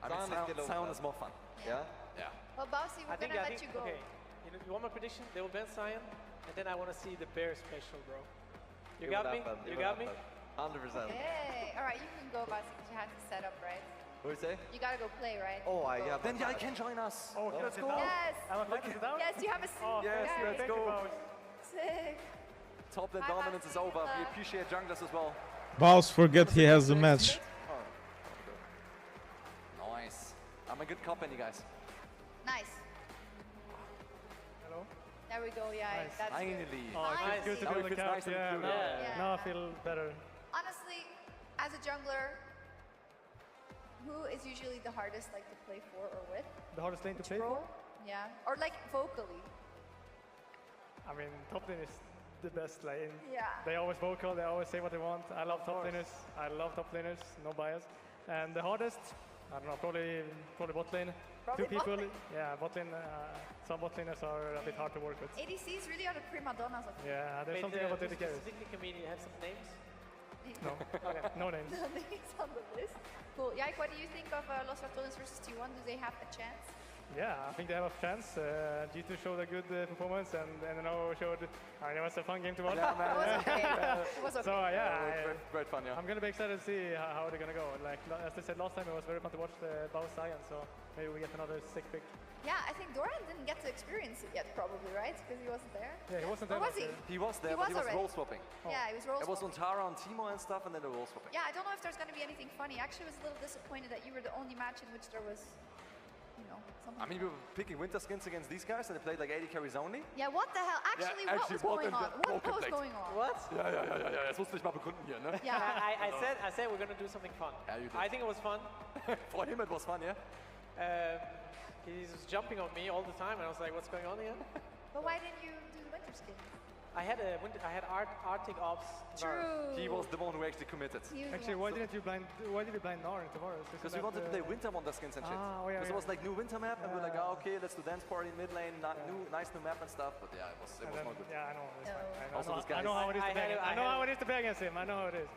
I mean, Sion is more fun. Yeah? Yeah. Well, Bousy, we're gonna let you go. Okay, you want my prediction? They will ban Sion, and then I want to see the bear special, bro. You It got will me? happen, it You will got me? happen. 100%. Hey, all right, you can go, Bousy, because you had to set up, right? What do you say? You gotta go play, right? Oh, I Go. have. Then Yaik can join us. Oh, let's go. Yes. I'm a fan to sit down? Yes, you have a seat. Oh, Yes, guys. let's thank you, go. both. Sick. top lane dominance is over. We appreciate junglers as well. Bows forget he has a match. Nice. I'm a good company, guys. Nice. Hello? There we go, yeah. Nice. That's Finally. Oh, it feels good to Now be it on the feels couch. nice and Yeah, included. now I feel better. Honestly, as a jungler, who is usually the hardest like to play for or with? The hardest lane to play Role? for? Yeah. Or like vocally. I mean, top lane is the best lane. Yeah. They always vocal, they always say what they want. I love top laners. I love top laners, no bias. And the hardest, I don't know, probably bot lane. Probably Two people, bot lane. yeah, bot lane. Some bot laners are a bit hard to work with. ADCs really are the prima donnas of Yeah, there's Wait, something about AD carries. specifically, can we have some names? No, okay, no names. No names on the list. Cool. Yike, what do you think of Los Ratones versus T1? Do they have a chance? Yeah, I think they have a chance. G2 showed a good performance, and NNO showed. I mean, it was a fun game to watch. Yeah, man. It was okay. It was okay. So Great fun, yeah. I'm gonna be excited to see how they're gonna go. Like as they said last time, it was very fun to watch the Bao Sion. So maybe we get another sick pick. Yeah, I think Doran didn't get to experience it yet, probably, right? Because he wasn't there. Yeah, he wasn't Or there. was he? He was there, He but he was was already. role swapping. Yeah, he was role It was on swapping. Tara, on Timo and stuff, and then the role swapping. Yeah, I don't know if there's going to be anything funny. Actually, I was a little disappointed that you were the only match in which there was, you know, something. I mean, we were picking winter skins against these guys, and they played like 80 carries only. Yeah, what the hell? Actually, what was going on? What was going on? What? Ja, das musste ich mal begründen hier, ne? Yeah. I said we're gonna do something fun. Yeah, you did. I think it was fun. For him, it was fun, yeah? He was jumping on me all the time, and I was like, "What's going on here?" But why didn't you do the winter skin? I had Arctic Ops. True. He was the one who actually committed. Actually, why did you blind Nar into Varus? Because we wanted to play winter wonder skins and shit. Yeah, Because it was like new winter map, and we were like, oh, okay, let's do dance party mid lane, nice new map and stuff. But yeah, it was not good. Yeah, I know. It's fine. Also, this I know how it is to play. I know how it is to play against him. I know how it is.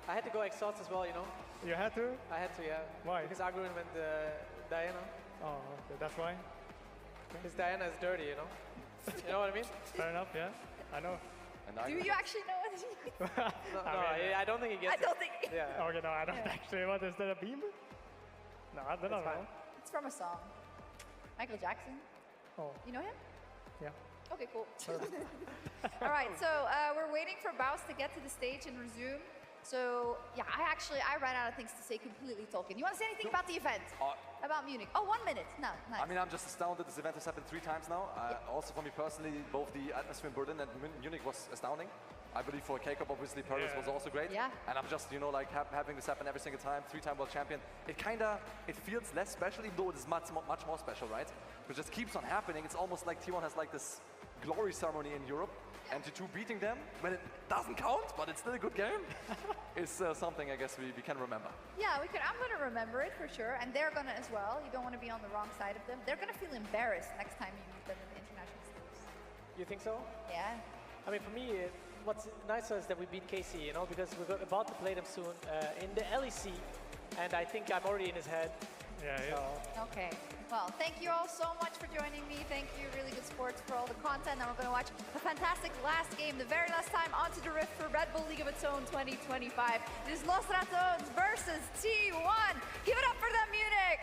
I had to go exhaust as well, you know. You had to? I had to, yeah. Why? Because Agruin went Diana. Oh, okay, that's why. Because Diana is dirty, you know. You know what I mean? Fair enough. Yeah, I know. Do you actually know what it is? I don't think he gets I don't think. Yeah. Okay, no, I don't actually. What is that, a beam? No, I don't know. It's from a song. Michael Jackson. Oh. You know him? Yeah. Okay, cool. All right, so we're waiting for Baus to get to the stage and resume. So yeah, I ran out of things to say completely talking. You want to say anything about the event? About Munich? Oh, 1 minute. No, nice. I mean, I'm just astounded. This event has happened 3 times now. Also for me personally, both the atmosphere in Berlin and Munich was astounding. I believe for K-Cup, obviously, Paris was also great. Yeah. And I'm just, you know, like having this happen every single time, 3-time world champion. It feels less special, even though it is much more special, right? It just keeps on happening. It's almost like T1 has like this glory ceremony in Europe. And T2 beating them, when it doesn't count, but it's still a good game, is something I guess we can remember. Yeah, we could. I'm going to remember it for sure, and they're going to as well. You don't want to be on the wrong side of them. They're going to feel embarrassed next time you meet them in the international stage. You think so? Yeah. I mean, for me, what's nicer is that we beat KC, you know, because we're about to play them soon in the LEC, and I think I'm already in his head. Yeah. So. Okay. Well, thank you all so much for joining me. Thank you, Really Good Sports, for all the content. And we're going to watch a fantastic last game, the very last time onto the Rift for Red Bull League of Its Own 2025. It is Los Ratones versus T1. Give it up for them, Munich!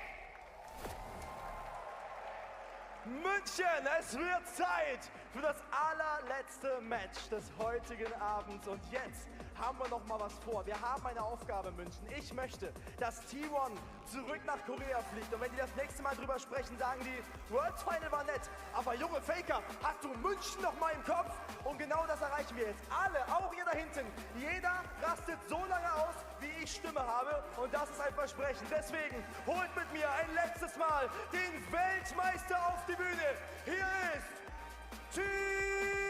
München, es wird Zeit für das allerletzte Match des heutigen Abends. Und jetzt haben wir noch mal was vor. Wir haben eine Aufgabe, München. Ich möchte, dass T1 zurück nach Korea fliegt. Und wenn die das nächste Mal drüber sprechen, sagen die, Worlds Final war nett, aber junge Faker, hast du München noch mal im Kopf? Und genau das erreichen wir jetzt. Alle, auch ihr da hinten, jeder rastet so lange aus, wie ich Stimme habe. Und das ist ein Versprechen. Deswegen holt mit mir ein letztes Mal den Weltmeister auf die Bühne. Hier ist T1!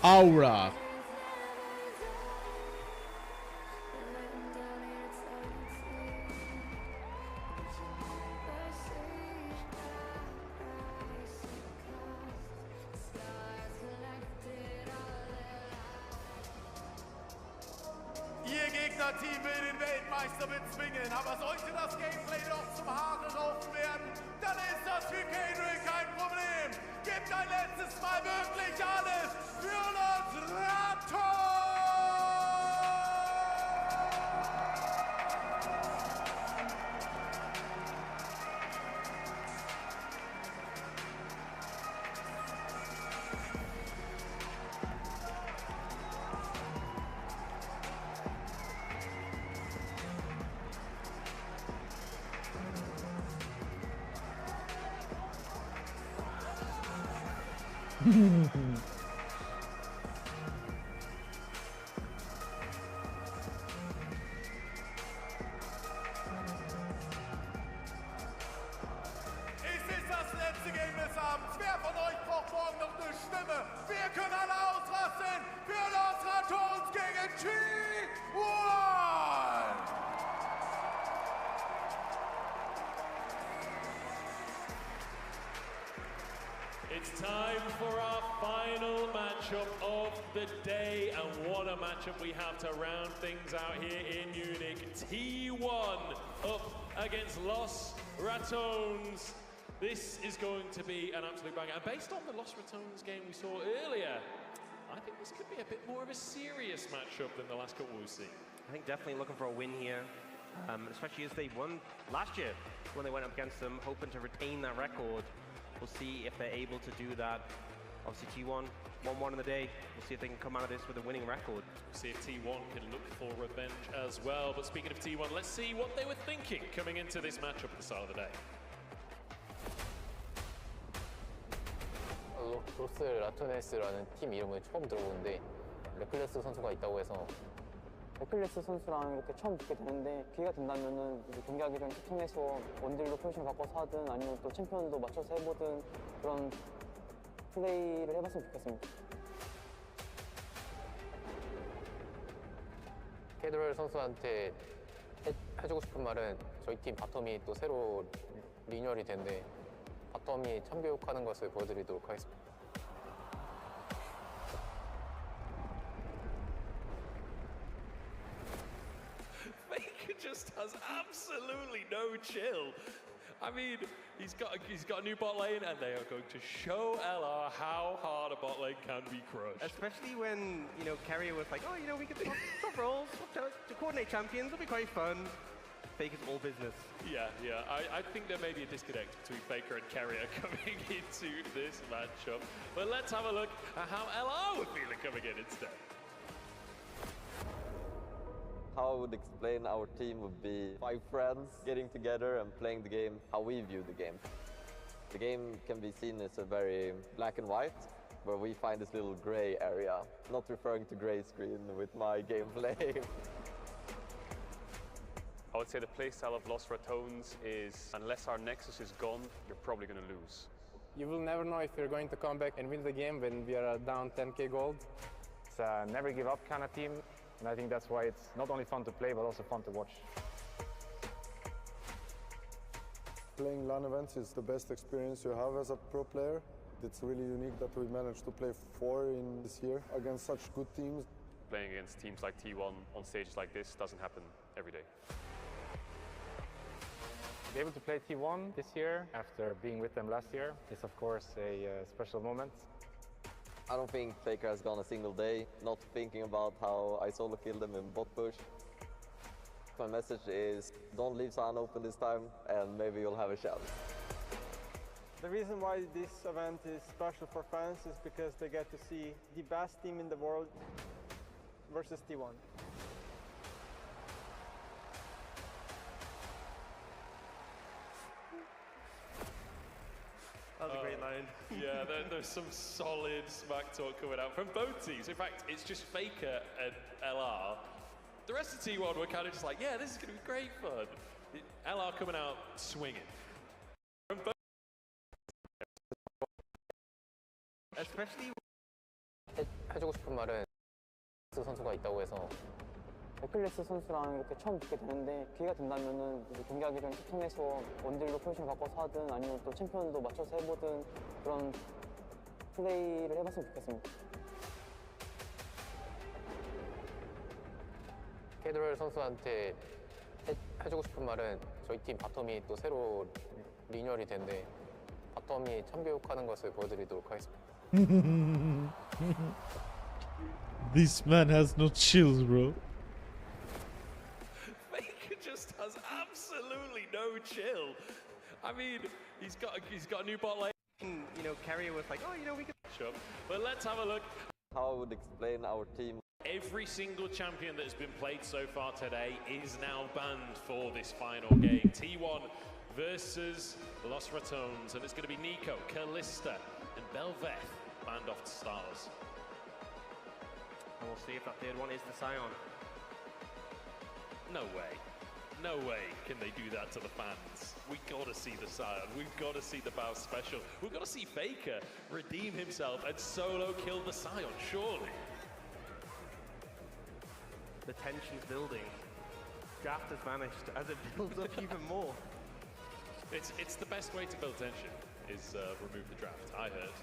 Aura. Ihr Gegner Unser Team will den Weltmeister bezwingen, aber sollte das Gameplay doch zum Haare raufen werden, dann ist das für Kendrick kein Problem. Gebt ein letztes Mal wirklich alles für Lord Raton! Wer von euch braucht morgen noch eine Stimme? Wir können alle ausrasten für Los Ratons gegen T1! It's time for our final matchup of the day, and what a matchup we have to round things out here in Munich. T1 up against Los Ratones. This is going to be an absolute banger. And based on the Los Ratones game we saw earlier, I think this could be a bit more of a serious matchup than the last couple we've seen. I think definitely looking for a win here, especially as they won last year when they went up against them, hoping to retain that record. We'll see if they're able to do that. Obviously T1 won in the day. We'll see if they can come out of this with a winning record. We'll see if T1 can look for revenge as well. But speaking of T1, let's see what they were thinking coming into this matchup at the start of the day. 로스 라토네스라는 팀 이름을 처음 들어보는데 레클레스 선수가 있다고 해서 레클레스 선수랑 이렇게 처음 붙게 되는데 기회가 된다면은 이제 경기하기 전에 팀에서 원딜로 포지션 바꿔서 하든 아니면 또 챔피언도 맞춰서 해보든 그런 플레이를 해봤으면 좋겠습니다. 캐드럴 선수한테 해주고 싶은 말은 저희 팀 바텀이 또 새로 리뉴얼이 된대 바텀이 참교육하는 것을 보여드리도록 하겠습니다. Faker just has absolutely no chill. I mean, he's got a new bot lane, and they are going to show LR how hard a bot lane can be crushed. Especially when, you know, Carrier was like, oh, you know, we could swap roles, to coordinate champions, it'll be quite fun. Faker's all business. Yeah. I think there may be a disconnect between Faker and Carrier coming into this matchup. But let's have a look at how LR were feeling coming in instead. How I would explain our team would be 5 friends getting together and playing the game how we view the game. The game can be seen as a very black and white, where we find this little gray area. Not referring to gray screen with my gameplay. I would say the playstyle of Los Ratones is, unless our Nexus is gone, you're probably going to lose. You will never know if you're going to come back and win the game when we are down 10k gold. It's a never give up kind of team, and I think that's why it's not only fun to play, but also fun to watch. Playing LAN events is the best experience you have as a pro player. It's really unique that we managed to play 4 in this year against such good teams. Playing against teams like T1 on stages like this doesn't happen every day. To be able to play T1 this year, after being with them last year, is of course a special moment. I don't think Faker has gone a single day not thinking about how I solo killed them in bot push. My message is, don't leave Sun open this time, and maybe you'll have a chance. The reason why this event is special for fans is because they get to see the best team in the world versus T1. That was a great line. Yeah, there's some solid smack talk coming out from both teams. In fact, it's just Faker and LR. The rest of T1 were kind of just like, yeah, this is going to be great fun. LR coming out swinging. From both Especially 해주고 싶은 말은 선수가 있다고 해서 에클레스 선수랑 이렇게 처음 붙게 되는데 기회가 된다면은 이제 경기하기 전에 팀에서 원딜로 포지션 바꿔서 하든 아니면 또 챔피언도 맞춰서 해보든 그런 플레이를 해봤으면 좋겠습니다. 캐드럴 선수한테 해주고 싶은 말은 저희 팀 바텀이 또 새로 리뉴얼이 된데 바텀이 참교육하는 것을 보여드리도록 하겠습니다. This man has no chills, bro. Faker just has absolutely no chill. I mean, he's got a new bot lane. You know, Carrier was like, oh, you know, we could. Sure. But let's have a look. How I would explain our team. Every single champion that has been played so far today is now banned for this final game. T1 versus Los Ratones, and it's going to be Nico, Kalista, and Belveth banned off to Stars. And we'll see if that third one is the Scion. No way. No way can they do that to the fans. We gotta see the Scion. We've gotta see the Bow special. We've gotta see Faker redeem himself and solo kill the Scion, surely. The tension's building. Draft has vanished as it builds up even more. It's the best way to build tension, is remove the draft, I heard.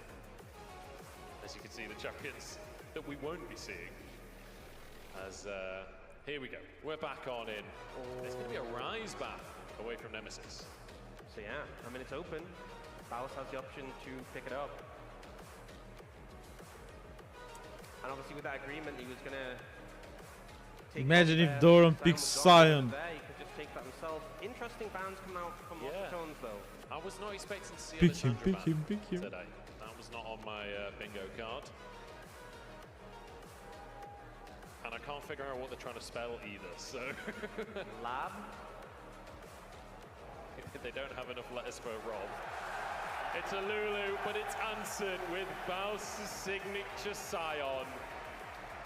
As you can see, the champions that we won't be seeing. As, here we go, we're back on in. There's gonna be a rise back away from Nemesis. So yeah, I mean, it's open. Baus has the option to pick it up. And obviously with that agreement, he was gonna take Imagine if Doran picks Scion. There, he could just take that himself. Interesting bans coming out from Tones though. I was not expecting to see Pick him, Alessandra pick ban him, pick him. today. That was not on my bingo card. And I can't figure out what they're trying to spell either, so... Lab? They don't have enough letters for Rob. It's a Lulu, but it's answered with Baus' signature Scion.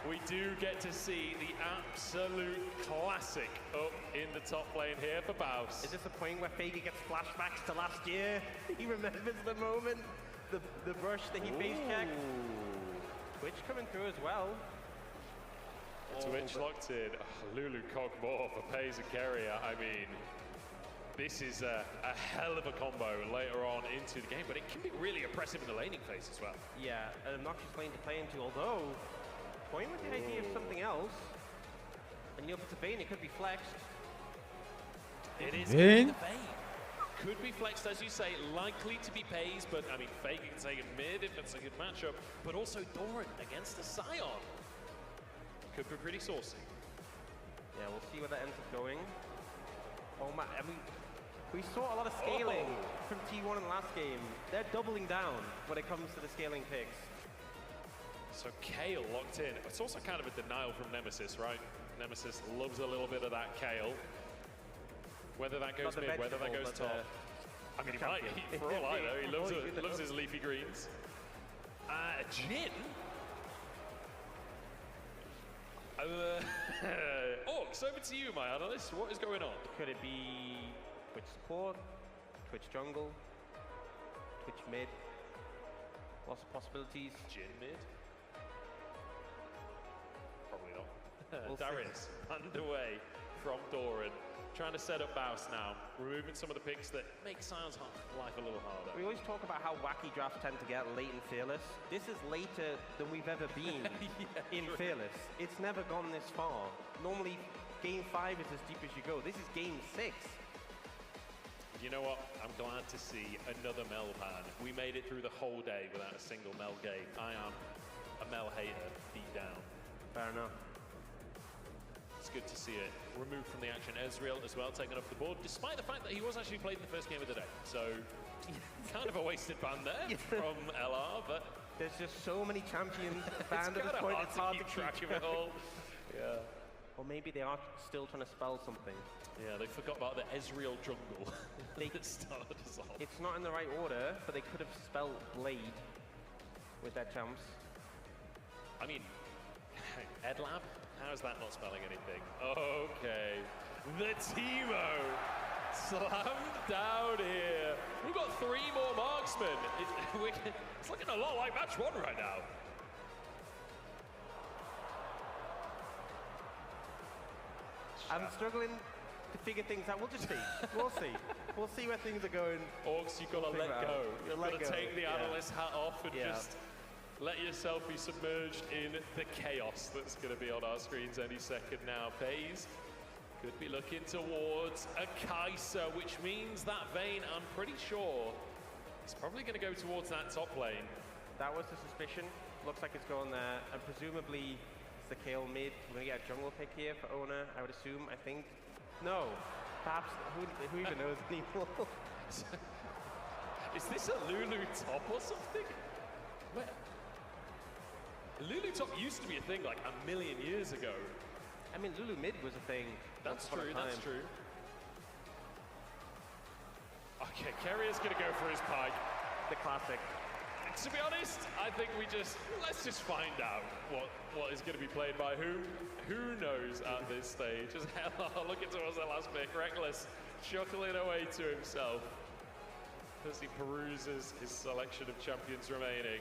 We do get to see the absolute classic up in the top lane here for Baus. Is this a point where Faker gets flashbacks to last year? He remembers the moment, the brush that he face checked. Twitch coming through as well. Twitch locked in. Oh, Lulu Cogmore for Pays and Carrier. I mean, this is a hell of a combo later on into the game, but it can be really oppressive in the laning phase as well. Yeah, an obnoxious lane to play into, although toying with the idea of something else. And if it's a Vayne, it could be flexed. It is Vayne? the Vayne. Could be flexed, as you say, likely to be Pays, but I mean, Faker can take it mid if it's a good matchup, but also Doran against the Scion. Could be pretty saucy. Yeah, we'll see where that ends up going. Oh man, I mean, we saw a lot of scaling from T1 in the last game. They're doubling down when it comes to the scaling picks. So Kale locked in. It's also kind of a denial from Nemesis, right? Nemesis loves a little bit of that Kale. Whether that goes mid, whether that goes top. I mean, he might, for all I know, he loves his leafy greens. Jin? Orcs, over to you, my analyst. What is going on? Could it be Twitch support, Twitch jungle, Twitch mid? Lots of possibilities. Jin mid? Probably not. We'll Darius, underway from Doran. Trying to set up Baus now, removing some of the picks that make Sion's life a little harder. We always talk about how wacky drafts tend to get late in Fearless. This is later than we've ever been in Fearless. It's never gone this far. Normally, game 5 is as deep as you go. This is game 6. You know what? I'm glad to see another Mel ban. We made it through the whole day without a single Mel game. I am a Mel hater deep down. Fair enough. It's good to see it removed from the action. Ezreal as well taken off the board, despite the fact that he was actually played in the first game of the day. So kind of a wasted ban there from LR, but there's just so many champions banned it's at this point. It's hard to to keep track of it all. Yeah. Or maybe they are still trying to spell something. Yeah, they forgot about the Ezreal jungle that started us off. It's not in the right order, but they could have spelled Blade with their champs. I mean, Edlab? How is that not spelling anything? Okay. The Teemo slammed down here. We've got 3 more marksmen. It's looking a lot like match 1 right now. I'm struggling to figure things out. We'll just see. We'll see. We'll see where things are going. Orcs, you've got to let go. You've got to take the analyst hat off and just let yourself be submerged in the chaos that's going to be on our screens any second now. FaZe could be looking towards a Kai'Sa, which means that Vayne, I'm pretty sure, is probably going to go towards that top lane. That was the suspicion. Looks like it's going there. And presumably, it's the Kayle mid. We're going to get a jungle pick here for Ona, I would assume, I think. No. Perhaps, who even knows anymore? Is this a Lulu top or something? Where? Lulu top used to be a thing like a million years ago. I mean, Lulu mid was a thing. That's true, that's true. Okay, Carrier's gonna go for his pike. The classic. To be honest, I think let's just find out what is gonna be played by who. Who knows at this stage? As hell, looking towards that last pick. Reckless chuckling away to himself as he peruses his selection of champions remaining.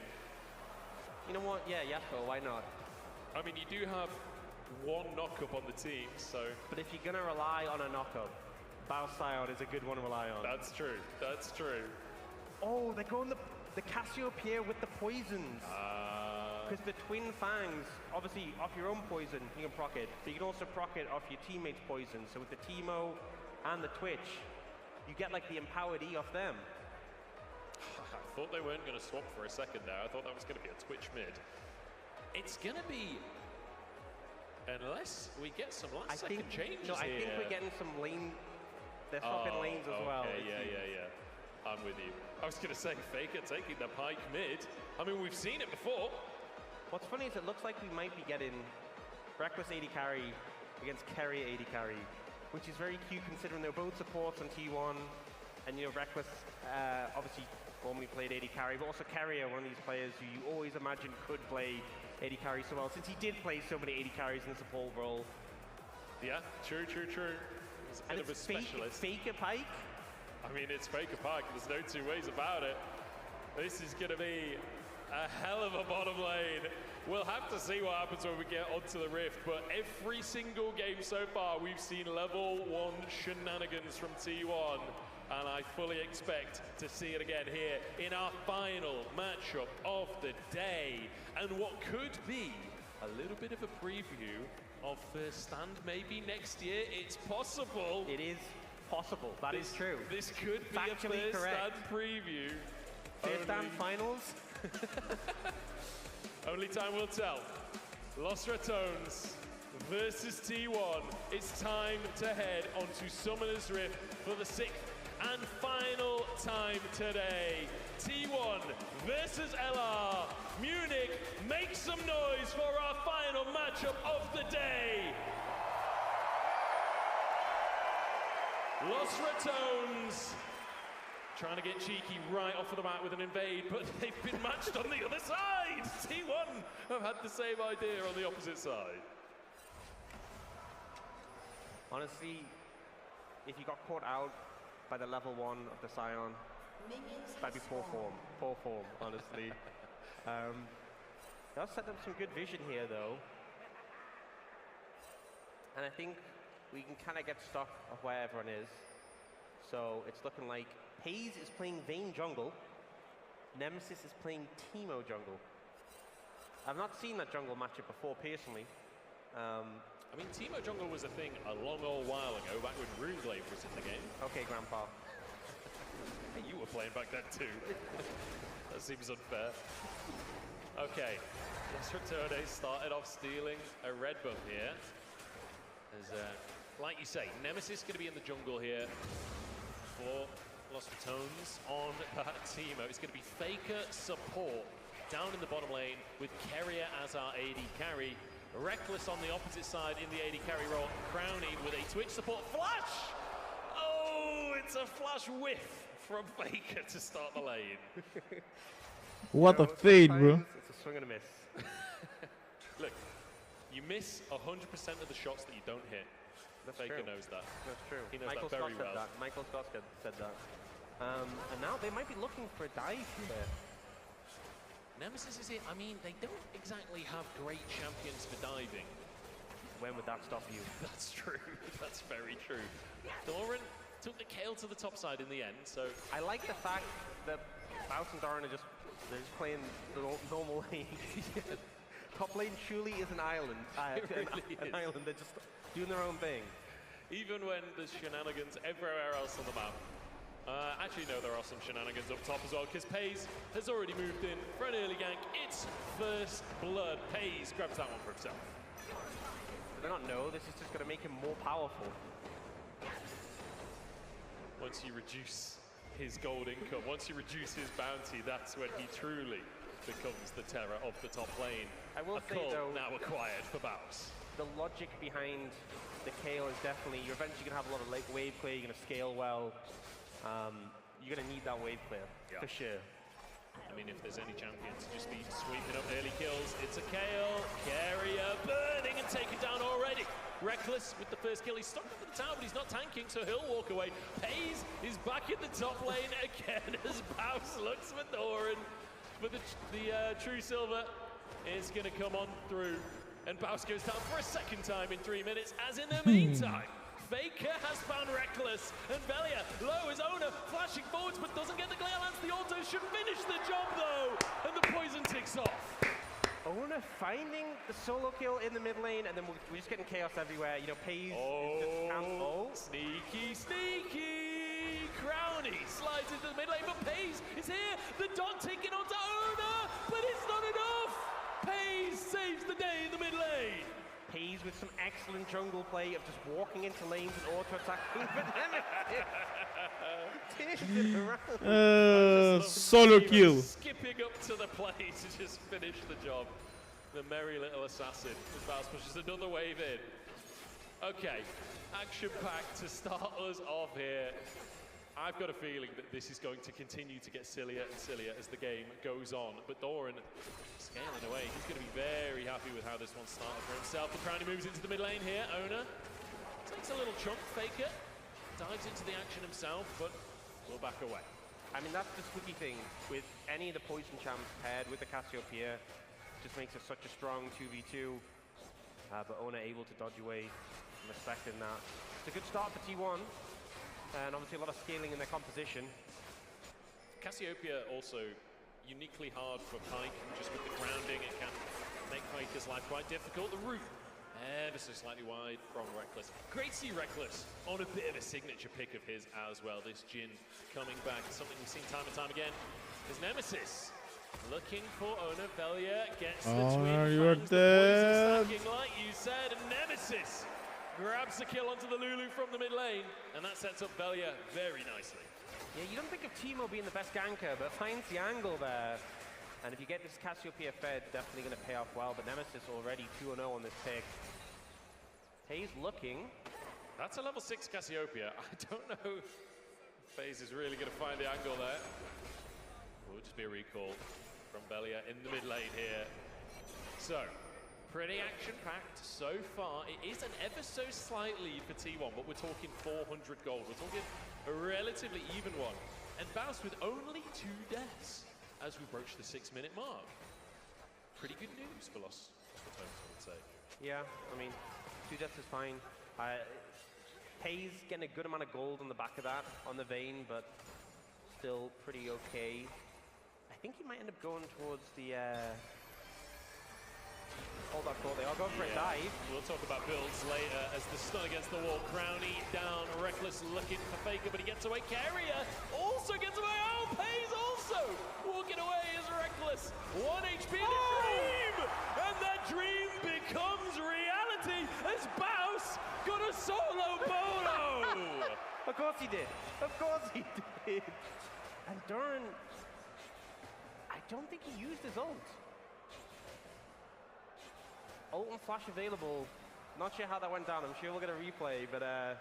You know what? Yeah, Yasuo, why not? I mean, you do have one knockup on the team, so... But if you're going to rely on a knockup, Bao Sion is a good one to rely on. That's true, that's true. Oh, they're going the Cassiopeia with the poisons. Because the Twin Fangs, obviously, off your own poison, you can proc it. But you can also proc it off your teammate's poison. So with the Teemo and the Twitch, you get like the empowered E off them. I thought they weren't going to swap for a second there. I thought that was going to be a Twitch mid. It's going to be, unless we get some last second changes No, I think we're getting some lane, they're swapping lanes as well. Yeah. I'm with you. I was going to say, Faker taking the pike mid. I mean, we've seen it before. What's funny is it looks like we might be getting Reckless AD carry against Carrier AD carry, which is very cute considering they're both supports on T1. And you know, Reckless obviously formerly played AD carry, but also Carrier, one of these players who you always imagine could play AD carry so well, since he did play so many AD carries in the support role. Yeah, true. He's a bit of a specialist. Faker Pike? I mean, it's Faker Pike. There's no two ways about it. This is going to be a hell of a bottom lane. We'll have to see what happens when we get onto the Rift, but every single game so far, we've seen level 1 shenanigans from T1. And I fully expect to see it again here in our final matchup of the day. And what could be a little bit of a preview of First Stand maybe next year. It's possible. It is possible. That is true. This could be Factually a First correct. Stand preview. First Stand finals? Only time will tell. Los Ratones versus T1. It's time to head onto Summoner's Rift for the 6th and final time today. T1 versus LR. Munich, make some noise for our final matchup of the day. Los Ratones trying to get cheeky right off of the bat with an invade, but they've been matched on the other side. T1 have had the same idea on the opposite side. Honestly, if you got caught out by the level 1 of the Scion, that'd be poor form, honestly. They'll set up some good vision here, though. And I think we can kind of get stuck of where everyone is. So it's looking like Hayes is playing Vayne jungle, Nemesis is playing Teemo jungle. I've not seen that jungle matchup before, personally. I mean, Teemo jungle was a thing a long old while ago, back when Runeglaive was in the game. Okay, Grandpa. Hey, you were playing back then too. That seems unfair. Okay, Los Ratones started off stealing a red buff here. As, like you say, Nemesis going to be in the jungle here for Los Ratones on that Teemo. It's going to be Faker support down in the bottom lane with Carrier as our AD carry. Reckless on the opposite side in the AD carry role. Crowny with a Twitch support flash! Oh, it's a flash whiff from Faker to start the lane. What a fade, bro. It's a swing and a miss. Look, you miss 100% of the shots that you don't hit. That's Faker true. knows that. That's true. He knows Michael that very Scott well. said that. Michael Scott said that. And now they might be looking for a dive here. Nemesis is it. I mean, they don't exactly have great champions for diving. When would that stop you? That's true. That's very true. Doran took the Kayle to the top side in the end, so... I like the fact that Baus and Doran are just playing the normal lane. Top lane truly is an island. It really an is. island. They're just doing their own thing. Even when there's shenanigans everywhere else on the map. Actually, no, there are some shenanigans up top as well, because Pays has already moved in for an early gank. It's first blood. Pays grabs that one for himself. They don't know. This is just going to make him more powerful. Once you reduce his gold income, once you reduce his bounty, that's when he truly becomes the terror of the top lane. I will say, cult though, now acquired for Baus. The logic behind the Kayle is definitely, you're eventually going to have a lot of wave clear, you're going to scale well. You're going to need that wave clear, for sure. I mean, if there's any champion to just be sweeping up early kills, it's a Kayle. Carrier burning and taken down already. Reckless with the first kill. He's stuck up at the tower, but he's not tanking, so he'll walk away. Pays is back in the top lane again as Baus looks for Doran. But the True Silver is going to come on through. And Baus goes down for a second time in 3 minutes, as in the meantime, Faker has found Reckless, and Velia low is Owner flashing forwards, but doesn't get the glare lance. The auto should finish the job though, and the poison ticks off. Owner finding the solo kill in the mid lane, and then we're just getting chaos everywhere. You know, Pays is just Sneaky! Crowny slides into the mid lane, but Pays is here. The dot taking onto Owner, but it's not enough. Pays saves the day in the mid lane. Pays with some excellent jungle play of just walking into lanes and auto-attacking. Solo kill. Skipping up to the play to just finish the job. The merry little assassin as Baus pushes another wave in. Okay, action-packed to start us off here. I've got a feeling that this is going to continue to get sillier and sillier as the game goes on. But Doran scaling away. He's going to be very happy with how this one started for himself. The Crowny moves into the mid lane here. Owner takes a little chunk. Faker dives into the action himself, but will back away. I mean, that's the spooky thing with any of the poison champs paired with the Cassiopeia. Just makes it such a strong 2v2. But Owner able to dodge away. I'm respecting that. It's a good start for T1. And obviously a lot of scaling in their composition. Cassiopeia also uniquely hard for Pyke, just with the grounding. It can make Pyke's life quite difficult. The root ever so slightly wide from Reckless. Great to see Reckless on a bit of a signature pick of his as well. This Jhin coming back, something we've seen time and time again. His Nemesis looking for Owner. Velia gets the twin. You're dead. Like you said, and Nemesis grabs the kill onto the Lulu from the mid lane, and that sets up Velia very nicely. Yeah, you don't think of Teemo being the best ganker, but finds the angle there. And if you get this Cassiopeia fed, definitely going to pay off well. But Nemesis already 2-0 on this pick. Hayes looking. That's a level 6 Cassiopeia. I don't know if FaZe is really going to find the angle there. It will just be a recall from Velia in the mid lane here. So, pretty action-packed so far. It is an ever so slight lead for T1, but we're talking 400 gold. We're talking a relatively even one. And Baus with only 2 deaths as we broach the 6-minute mark. Pretty good news for Los Patos, I would say. Yeah, I mean, 2 deaths is fine. Hayes getting a good amount of gold on the back of that, on the Vayne, but still pretty okay. I think he might end up going towards the... Hold that thought, they are going for a dive. We'll talk about builds later as the stun against the wall. Crowny down, Reckless looking for Faker, but he gets away. Carrier also gets away. Oh, Pays also walking away as Reckless. 1 HP in a dream! And that dream becomes reality as Baus got a solo bolo! Of course he did. Of course he did. And Doran, I don't think he used his ult. Ult and flash available. Not sure how that went down. I'm sure we'll get a replay, but I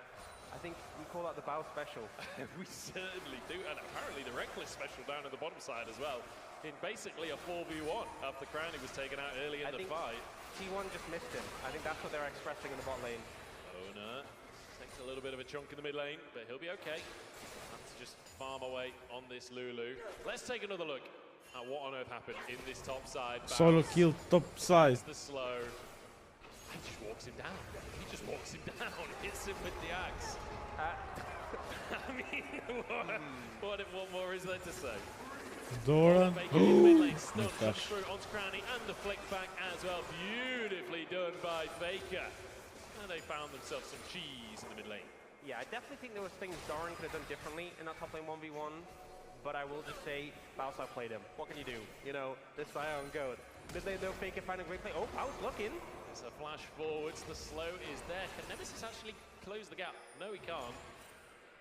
think we call that the Baus special. We certainly do, and apparently the Reckless special down at the bottom side as well. In basically a 4v1 after Crowny was taken out early in the fight. T1 just missed him. I think that's what they're expressing in the bot lane. Owner takes a little bit of a chunk in the mid lane, but he'll be okay. Have to just farm away on this Lulu. Let's take another look at what on earth happened in this top side. Solo kill top side. The slow. He just walks him down. He just walks him down. Hits him with the axe. I mean, what more is there to say? Doran. Faker in the mid lane, Oh, stun comes flash. through onto Crowny and the flick back as well. Beautifully done by Faker. And they found themselves some cheese in the mid lane. Yeah, I definitely think there was things Doran could have done differently in that top lane 1v1. But I will just say, Baus outplayed him. What can you do? You know, this Sion goat. Mid lane though, Faker find a great play. Oh, Baus looking. It's a flash forwards, the slow is there. Can Nemesis actually close the gap? No, he can't.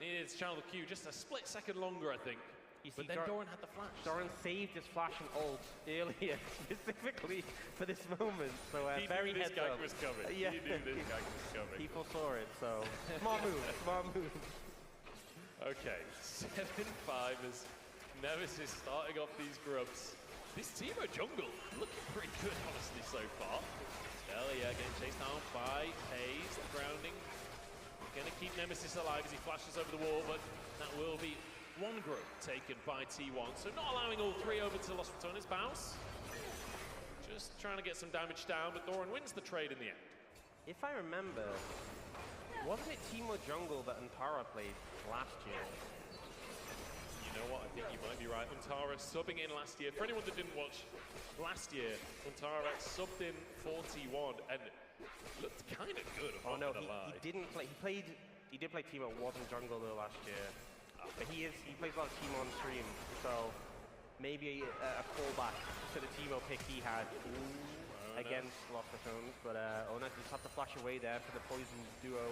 Needed to channel the Q just a split second longer, I think. But then Doran had the flash. Doran saved his flash and ult earlier, specifically for this moment. So He very knew this heads guy up. was coming. Yeah. He knew this guy was coming. People saw it, so smart move, smart move. Okay, 7-5 as Nemesis starting off these grubs. This Teemo jungle looking pretty good, honestly, so far. Yeah, getting chased down by Hayes, the grounding. Gonna keep Nemesis alive as he flashes over the wall, but that will be one grub taken by T1. So not allowing all three over to Lost Returners. Bounce. Just trying to get some damage down, but Doran wins the trade in the end. If I remember, wasn't it Teemo jungle that Antara played last year? You know what, I think you might be right. Untara subbing in last year. For anyone that didn't watch last year, Untara subbed in 41 and looked kind of good. Oh no, he didn't play. He did play Teemo. Wasn't jungle though last year. But he plays a lot of Teemo on stream. So maybe a callback to the Teemo pick he had against Lost Returners. But Ona just had to flash away there for the poison duo.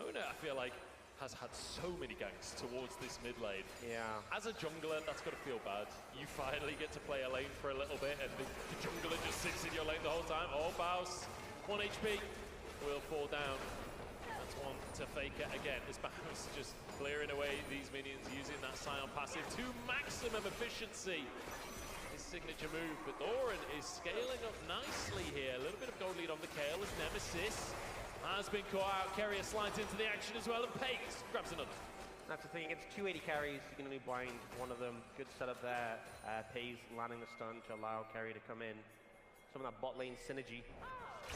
Ona, I feel like, has had so many ganks towards this mid lane. Yeah. As a jungler, that's got to feel bad. You finally get to play a lane for a little bit, and the jungler just sits in your lane the whole time. Oh, Baus, 1 HP, will fall down. That's one to Faker again. As Baus just clearing away these minions using that Sion passive to maximum efficiency. His signature move, but Doran is scaling up nicely here. A little bit of gold lead on the Kayle as Nemesis has been caught out. Carrier slides into the action as well, and Pace grabs another. That's the thing, against 280 carries, you can only blind one of them. Good setup there. Pace landing the stun to allow Carrier to come in. Some of that bot lane synergy.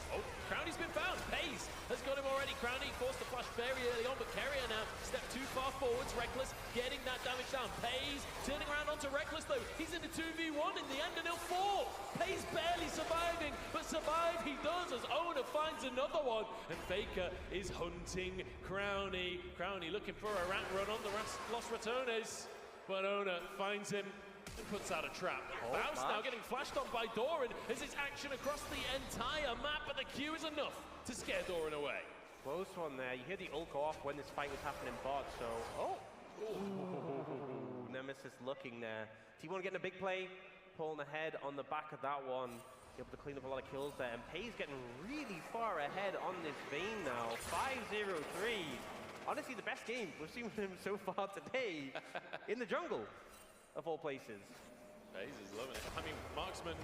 Oh, Crowny's been found. Pace has got him already. Crowny forced to flash very early on, but Carrier now stepped too far forwards. Reckless getting that damage down. Pace turning around onto Reckless though. He's in a 2v1 in the end and he'll fall. Pace barely surviving, but survive he does as Ona finds another one. And Faker is hunting Crowny. Crowny looking for a rat run on the Lost Returners, but Ona finds him and puts out a trap. Baus now getting flashed on by Doran as it's action across the entire map, but the Q is enough to scare Doran away. Close one there. You hear the ult go off when this fight was happening bot, so... Ooh, Nemesis looking there. T1 getting a big play, pulling ahead on the back of that one. Able to clean up a lot of kills there, and Pay's getting really far ahead on this Vayne now. 5-0-3. Honestly, the best game we've seen from him so far today in the jungle. Of all places. Hayes is loving it. I mean, marksman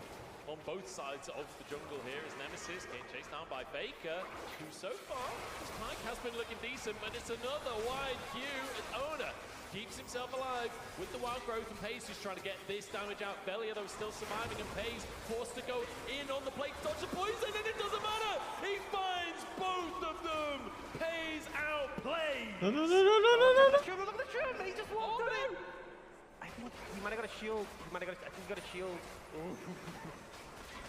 on both sides of the jungle here as Nemesis getting chased down by Faker, who so far, his pike has been looking decent, but it's another wide Q, and Ona keeps himself alive with the wild growth, and Pace is trying to get this damage out. Belia, though, still surviving, and Pace forced to go in on the plate, dodge the poison, and it doesn't matter! He finds both of them! Pace outplays! No. Look at the trim! He just walked in! I think he might have got a shield. I think he got a shield.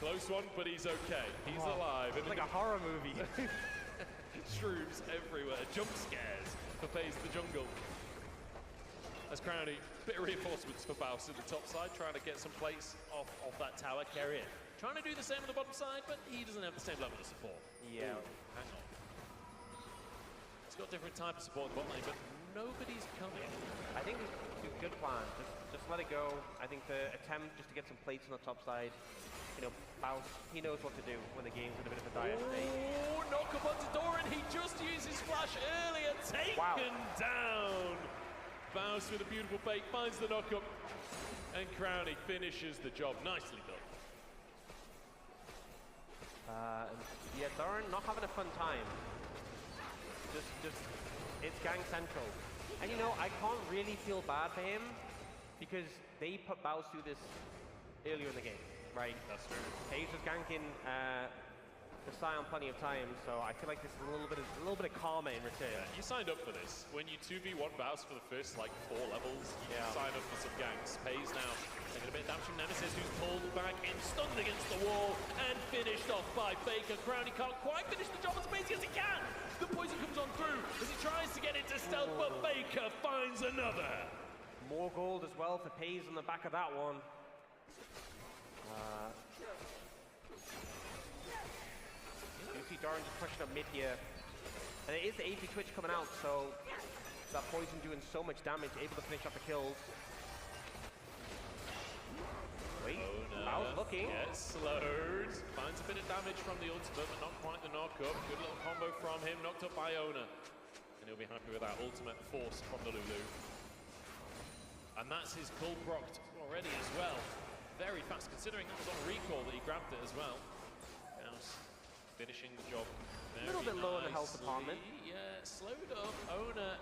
Close one, but he's okay. He's alive. It's like a horror movie. Shrooms everywhere. Jump scares for Pace the jungle. As Crowny, bit of reinforcements for Baus in the top side, trying to get some plates off that tower. Carrier trying to do the same on the bottom side, but he doesn't have the same level of support. Yeah. Ooh, hang on. He's got different type of support in the bottom lane, but nobody's coming. I think it's a good plan. Just let it go. I think the attempt just to get some plates on the top side. You know, Baus, he knows what to do when the game's in a bit of a dire state. Oh, knock up onto Doran. He just used his flash earlier. Taken down. Baus with a beautiful bait finds the knock-up. And Crowny finishes the job. Nicely done. Yeah, Doran not having a fun time. It's gang central. And you know, I can't really feel bad for him because they put Baus through this earlier in the game, right? That's true. Hayes was ganking the Scion plenty of time, so I feel like this is a little bit of karma in return. Yeah, you signed up for this. When you 2v1 Baus for the first like 4 levels, you sign up for some ganks. Pays now taking a bit of damage from Nemesis, who's pulled back in, stunned against the wall, and finished off by Faker. Crowny can't quite finish the job as amazing as he can. The poison comes on through as he tries to get into stealth, but Faker finds another. More gold as well for Pays on the back of that one. You see Doran just pushing up mid here. And it is the AP Twitch coming out, so that poison doing so much damage, able to finish off the kills. Wait, Baus looking. Gets slowed. Finds a bit of damage from the ultimate, but not quite the knock-up. Good little combo from him, knocked up by Ona. And he'll be happy with that ultimate force from the Lulu. And that's his Cull procced already as well. Very fast, considering that was on a recall that he grabbed it as well. Baus finishing the job very A little bit low in the health department. Yeah, slowed up. Ona,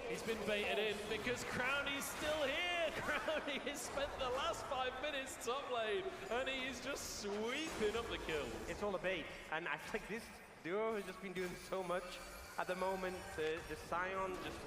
he's been baited in because Crowny's still here. Crowny has spent the last 5 minutes top lane, and he is just sweeping up the kills. It's all a bait, and I think this duo has just been doing so much at the moment. The Scion just...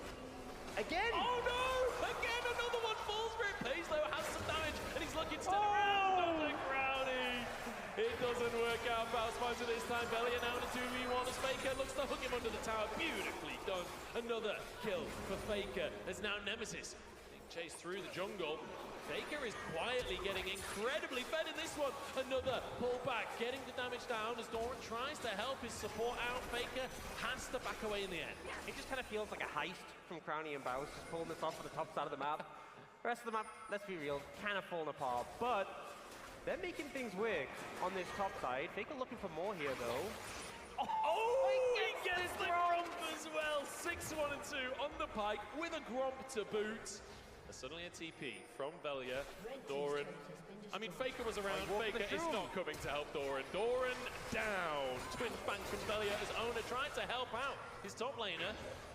Again! Oh no! Again, another one falls for it. Paisley has some damage, and he's looking to turn around on the Crowny. It doesn't work out. Baus finds it this time. Velia now in a 2v1 as Faker looks to hook him under the tower. Beautifully done. Another kill for Faker. There's now Nemesis being chased through the jungle. Faker is quietly getting incredibly fed in this one. Another pullback, getting the damage down as Doran tries to help his support out. Faker has to back away in the end. It just kind of feels like a heist from Crowny and Baus, just pulling this off on the top side of the map. The rest of the map, let's be real, kind of falling apart, but they're making things work on this top side. Faker looking for more here, though. Oh, he gets the Gromp as well. 6-1 and 2 on the pike with a Gromp to boot. Suddenly a TP from Velia. Doran. I mean, Faker was around. Faker is not coming to help Doran. Doran down. Twin bang from Velia as Ona tried to help out his top laner,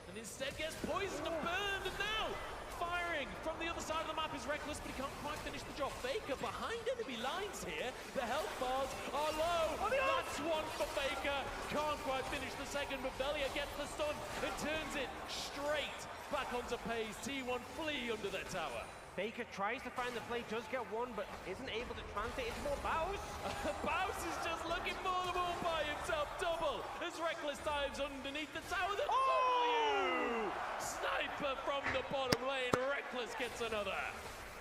and instead gets poisoned and burned. And now firing from the other side of the map is Reckless, but he can't quite finish the job. Faker behind enemy lines here. The health bars are low. That's one for Faker. Can't quite finish the second, but Velia gets the stun and turns it straight back onto Pays. T1 flee under their tower. Faker tries to find the play, does get one, but isn't able to translate into more Baus. Baus is just looking for them all by himself. Double as Reckless dives underneath the tower. The W! Sniper from the bottom lane. Reckless gets another.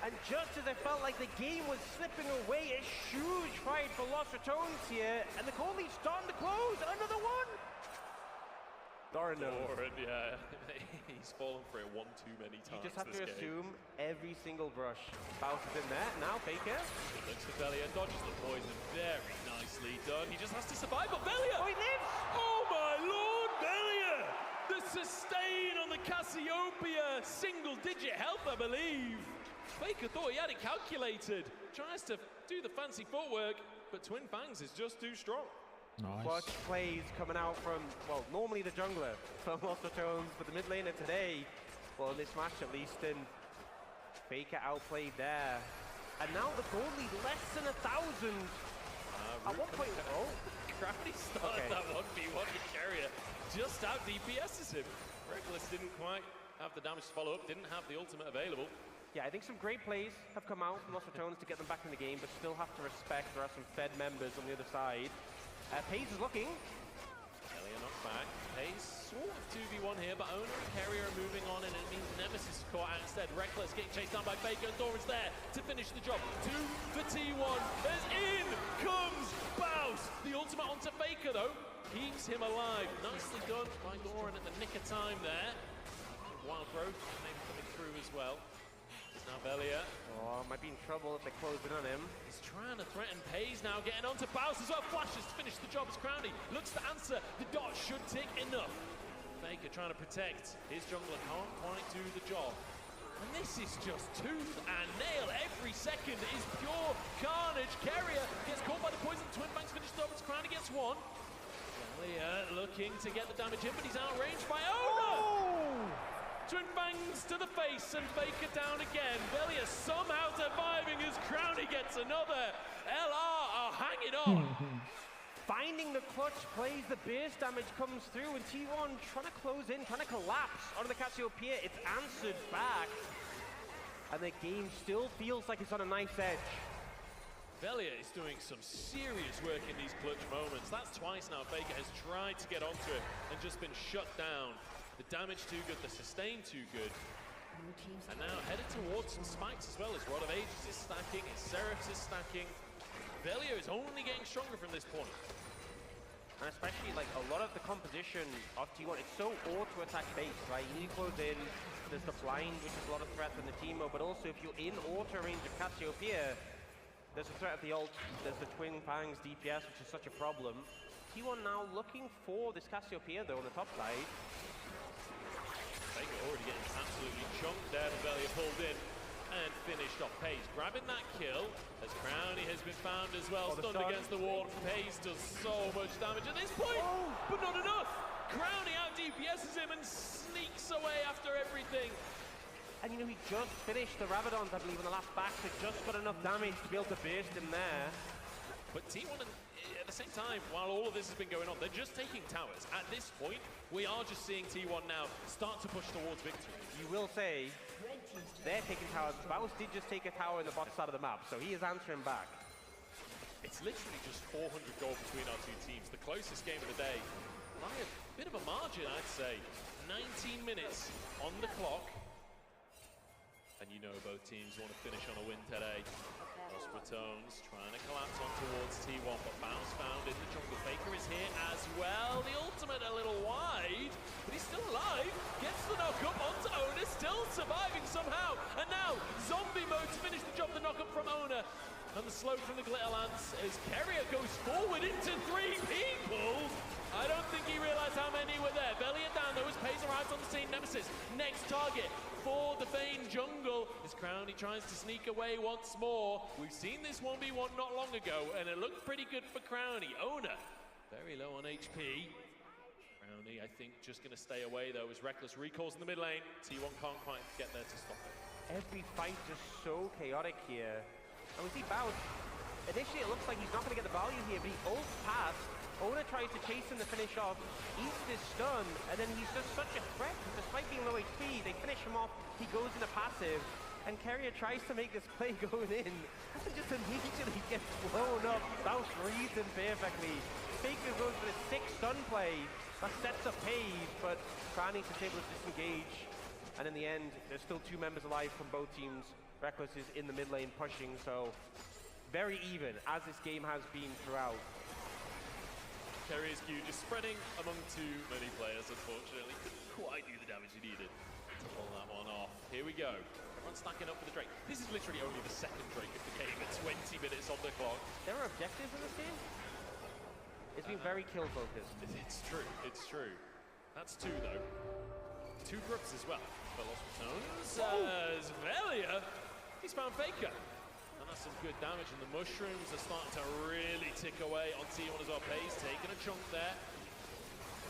And just as I felt like the game was slipping away, a huge fight for Lost Retones here, and the goal lead's starting to close. Another one. Doran, yeah. He's fallen for it one too many times. You just have to assume every single brush. Baus is in there. Now Faker. Looks for Velia, dodges the poison. Very nicely done. He just has to survive. But Velia! Oh, he lives! Oh my lord, Velia! The sustain on the Cassiopeia. Single-digit health, I believe. Faker thought he had it calculated. Tries to do the fancy footwork, but Twin Fangs is just too strong. Nice. Clutch plays coming out from, well, normally the jungler from Lost Retones, but the mid laner today, well, in this match at least, and Faker outplayed there. And now the goal lead less than 1,000. At one point, Crowny started that 1v1 with Carrier. Just out DPS's him. Reckless didn't quite have the damage to follow up, didn't have the ultimate available. Yeah, I think some great plays have come out from Lost Retones to get them back in the game, but still have to respect there are some Fed members on the other side. Pays is looking. Velia knocked back. Pays sort of 2v1 here, but Ona and Carrier are moving on, and it means Nemesis is caught out instead. Reckless getting chased down by Faker, and Doran's there to finish the job. 2 for T1 as in comes Baus. The ultimate onto Faker, though. Keeps him alive. Nicely done by Doran at the nick of time there. Wild growth maybe coming through as well. Now Velia. Oh, might be in trouble if they close in on him. He's trying to threaten Pays now, getting onto Baus as well. Flashes to finish the job as Crowny looks to answer. The dot should tick enough. Faker trying to protect. His jungler can't quite do the job. And this is just tooth and nail. Every second is pure carnage. Carrier gets caught by the poison. Twin Banks finished up as Crowny gets one. Velia looking to get the damage in, but he's outranged by Ona. Twin Bangs to the face and Faker down again. Velia somehow surviving as Crowny gets another. LR are hanging on. finding the clutch plays, the burst damage comes through, and T1 trying to close in, trying to collapse onto the Cassiopeia. It's answered back, and the game still feels like it's on a knife's edge. Velia is doing some serious work in these clutch moments. That's twice now Faker has tried to get onto it and just been shut down. The damage too good, the sustain too good. And now headed towards some spikes as well. His Rod of Ages is stacking, his Seraphs is stacking. Velia is only getting stronger from this point. And especially like a lot of the composition of T1, it's so auto-attack based, right? You need to close in, there's the blind, which is a lot of threat in the team mode, but also if you're in auto range of Cassiopeia, there's a threat of the ult, there's the Twin Fangs DPS, which is such a problem. T1 now looking for this Cassiopeia though on the top side. Faker already getting absolutely chunked there, and Velia pulled in and finished off Pace. Grabbing that kill, as Crowny has been found as well, stunned against the wall. Pace does so much damage at this point, but not enough. Crowny out DPSs him and sneaks away after everything. And you know, he just finished the Rabadons, I believe, in the last back, so just got enough damage to be able to burst him there. But T1, at the same time, while all of this has been going on, they're just taking towers. At this point, we are just seeing T1 now start to push towards victory. You will say, they're taking towers. Baus did just take a tower in the bottom side of the map, so he is answering back. It's literally just 400 gold between our two teams. The closest game of the day, by a bit of a margin, I'd say. 19 minutes on the clock. And you know both teams want to finish on a win today. Los Bretones trying to collapse on towards T1, but Bounce found in the jungle. Faker is here as well. The ultimate a little wide, but he's still alive. Gets the knock up onto Owner, still surviving somehow. And now, zombie mode to finish the job, the knock up from Owner. And the slow from the Glitter Lance as Carrier goes forward into 3 people. I don't think he realized how many were there. Velia down though as Pace arrives on the scene. Nemesis, next target for the Fane jungle as Crowny tries to sneak away once more. We've seen this 1v1 not long ago, and it looked pretty good for Crowny. Owner, very low on HP. Crowny, I think, just going to stay away though as Reckless recalls in the mid lane. T1 can't quite get there to stop it. Every fight just so chaotic here. And we see Baus. Initially, it looks like he's not going to get the value here, but he ults past. Owner tries to chase him to finish off, eats his stun, and then he's just such a threat. Despite being low HP, they finish him off, he goes into passive, and Carrier tries to make this play going in, and just immediately gets blown up. Baus reads him perfectly. Faker goes for a 6 stun play, that sets up Paige, but Crowny is able to disengage, and in the end, there's still 2 members alive from both teams. Reckless is in the mid lane pushing, so very even, as this game has been throughout. Carrier's Q just spreading among too many players, unfortunately. Couldn't quite do the damage he needed to pull that one off. Here we go. Everyone's stacking up for the Drake. This is literally only the second Drake of the game at 20 minutes on the clock. There are objectives in this game? It's been very kill focused. It's true, it's true. That's 2 though. 2 groups as well. For Los Bretones, as Velia, he's found Faker. And that's some good damage, and the mushrooms are starting to really tick away on T1 as well. Pace taking a chunk there.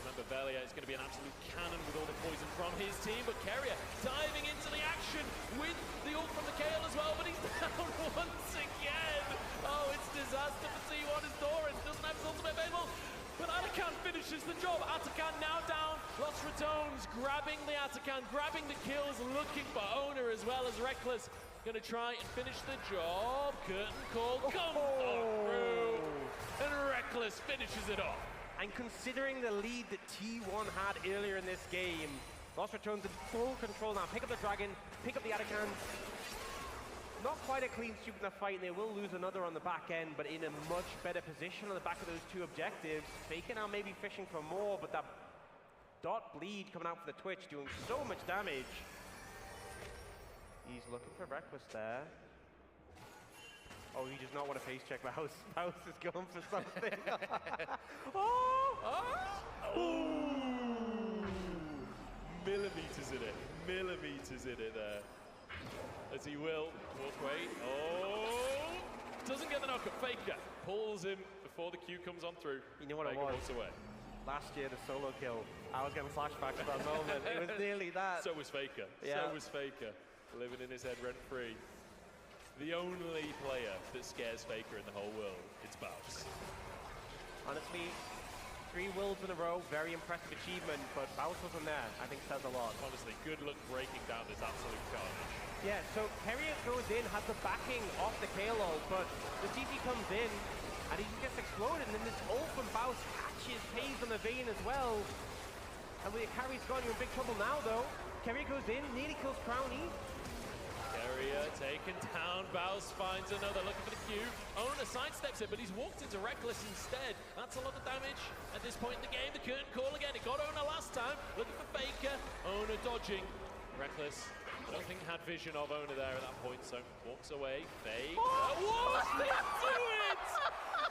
Remember, Velia is going to be an absolute cannon with all the poison from his team, but Carrier diving into the action with the ult from the Kale as well, but he's down once again. Oh, it's disaster for T1 as Doran doesn't have his ultimate available. But Atakan finishes the job. Atakan now down. Los Bretones grabbing the Atakan, grabbing the kills, looking for Owner as well as Reckless. Gonna try and finish the job. Curtain call comes on through. And Reckless finishes it off. And considering the lead that T1 had earlier in this game, Los Bretones in full control now. Pick up the Dragon, pick up the Atakan. Not quite a clean sweep in the fight, and they will lose another on the back end, but in a much better position on the back of those 2 objectives. Faker now maybe fishing for more, but that dot bleed coming out for the Twitch doing so much damage. He's looking for Reckless there. Oh, he does not want to face check Baus. Baus is going for something. Millimeters in it there. As he will walk away. Oh! Doesn't get the knock up. Faker pulls him before the Q comes on through. You know what Faker it was? walks away. Last year, the solo kill. I was getting flashbacks at that moment. It was nearly that. So was Faker. Yeah. So was Faker. Living in his head rent-free. The only player that scares Faker in the whole world, it's Baus. Honestly, 3 worlds in a row, very impressive achievement, but Baus wasn't there, I think says a lot. Honestly, good luck breaking down this absolute carnage. Yeah, so Carrier goes in, has the backing off the KO, but the CC comes in, and he just gets exploded, and then this ult from Baus catches Pays on the vein as well. And with Carrier's gone, you're in big trouble now, though. Carrier goes in, nearly kills Crowny. Carrier taken down, Baus finds another, looking for the Q. Owner sidesteps it, but he's walked into Reckless instead. That's a lot of damage at this point in the game. The curtain call again, it got Owner last time. Looking for Faker, Owner dodging. Reckless, I don't think had vision of Owner there at that point, so walks away. Faker, what? They do it!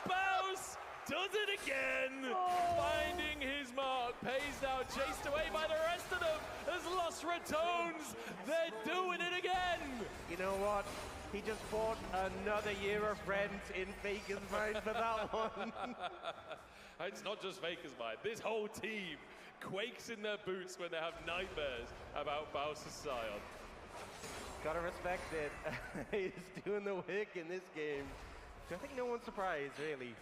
Baus does it again! Finding his mark, Pays now chased away by the rest of them as Los Ratones, they're doing it again! You know what? He just bought another year of rent in Faker's mind for that one. It's not just Faker's mind. This whole team quakes in their boots when they have nightmares about Baus' Scion. Gotta respect it. He's doing the work in this game. So I think no one's surprised, really.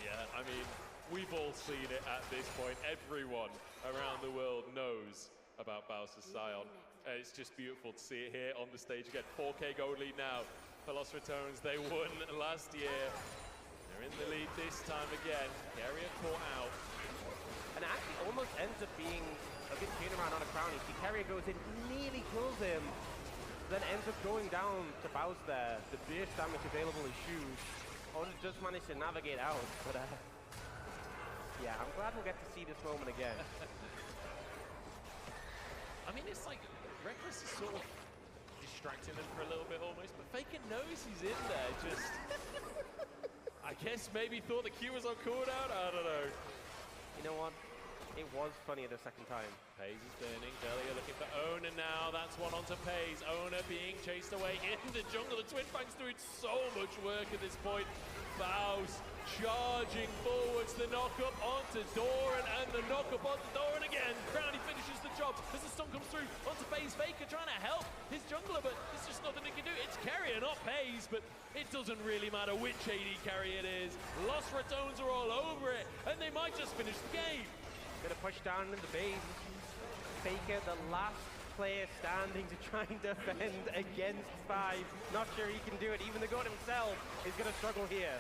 Yeah, I mean, we've all seen it at this point. Everyone around the world knows about Baus' Scion. It's just beautiful to see it here on the stage again. 4K gold lead now for Los Ratones. They won last year. They're in the lead this time again. Carrier caught out. And actually almost ends up being a good turnaround on a Crowny. See, Carrier goes in, nearly kills him, then ends up going down to Baus there. The burst damage available is huge. Oda just managed to navigate out, but yeah, I'm glad we'll get to see this moment again. I mean, it's like Reckless is sort of distracting them for a little bit almost, but Faker knows he's in there, just... I guess maybe thought the Q was on cooldown, I don't know. You know what? It was funny the second time. Pays is turning, Delia looking for Owner now, that's one onto Pays. Owner being chased away in the jungle, the Twin Fangs doing so much work at this point. Baus charging forwards, the knock-up onto Doran, and the knock-up onto Doran again. Crowny finishes the job as the stun comes through onto Pays. Faker trying to help his jungler, but there's just nothing he can do. It's Carrier, not Pays, but it doesn't really matter which AD carry it is. Los Ratones are all over it, and they might just finish the game. Gonna push down in the base. Faker, the last player standing to try and defend against 5. Not sure he can do it. Even the god himself is gonna struggle here.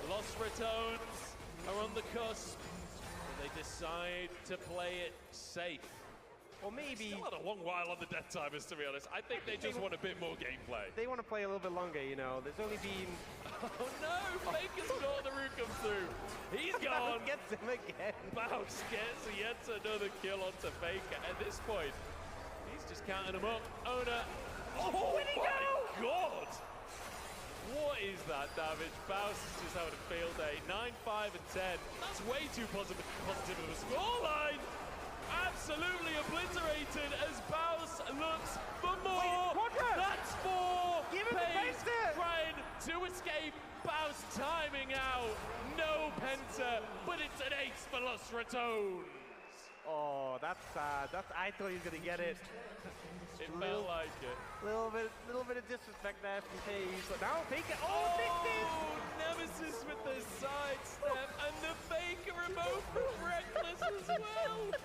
Los Ratones are on the cusp. They decide to play it safe. Or maybe... Still had a long while on the death timers, to be honest. I think they just want a bit more gameplay. They want to play a little bit longer, you know. There's only been... Oh no! Faker's got the root come through. He's gone. Gets him again. Baus gets yet another kill onto Faker. At this point, he's just counting them up. Owner. Oh my god! What is that damage? Baus is just having a field day. 9, 5, and 10. That's way too positive of a scoreline. Absolutely obliterated as Baus looks for more. Wait, that's 4. Give him the penta. Trying to escape. Baus timing out. No penta, but it's an ace for Los Ratones. Oh, that's sad. I thought he was gonna get it. It felt like it. Little bit of disrespect there from Pays, but now Faker. Oh, Nemesis with the sidestep and the Faker remote from Reckless as well.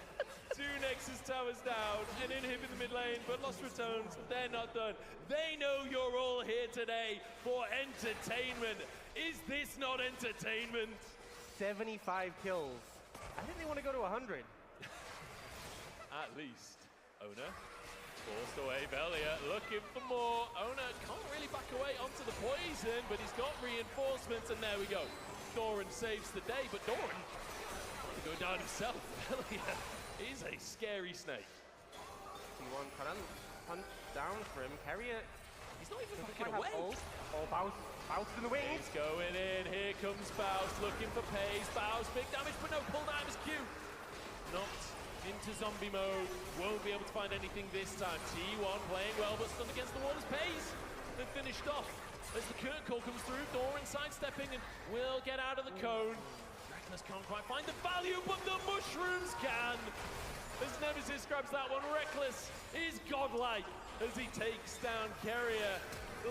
2 Nexus towers down, an inhib in the mid lane, but Los Ratones, they're not done. They know you're all here today for entertainment. Is this not entertainment? 75 kills. I think they want to go to 100. At least. Owner forced away. Belia looking for more. Owner can't really back away onto the poison, but he's got reinforcements, and there we go. Doran saves the day, but Doran going down himself. Belia is a scary snake. T1 punch down for him. Carrier, he's not even backing away. Oh, Baus in the wings. He's going in. Here comes Baus looking for Pays. Baus, big damage, but no cooldown is Q. Knocked into zombie mode. Won't be able to find anything this time. T1 playing well, but stunned against the wall as Pays. Then finished off as the curtain call comes through. Doran sidestepping and will get out of the cone. Reckless can't quite find the value, but the mushrooms can. As Nemesis grabs that one, Reckless is godlike as he takes down Carrier.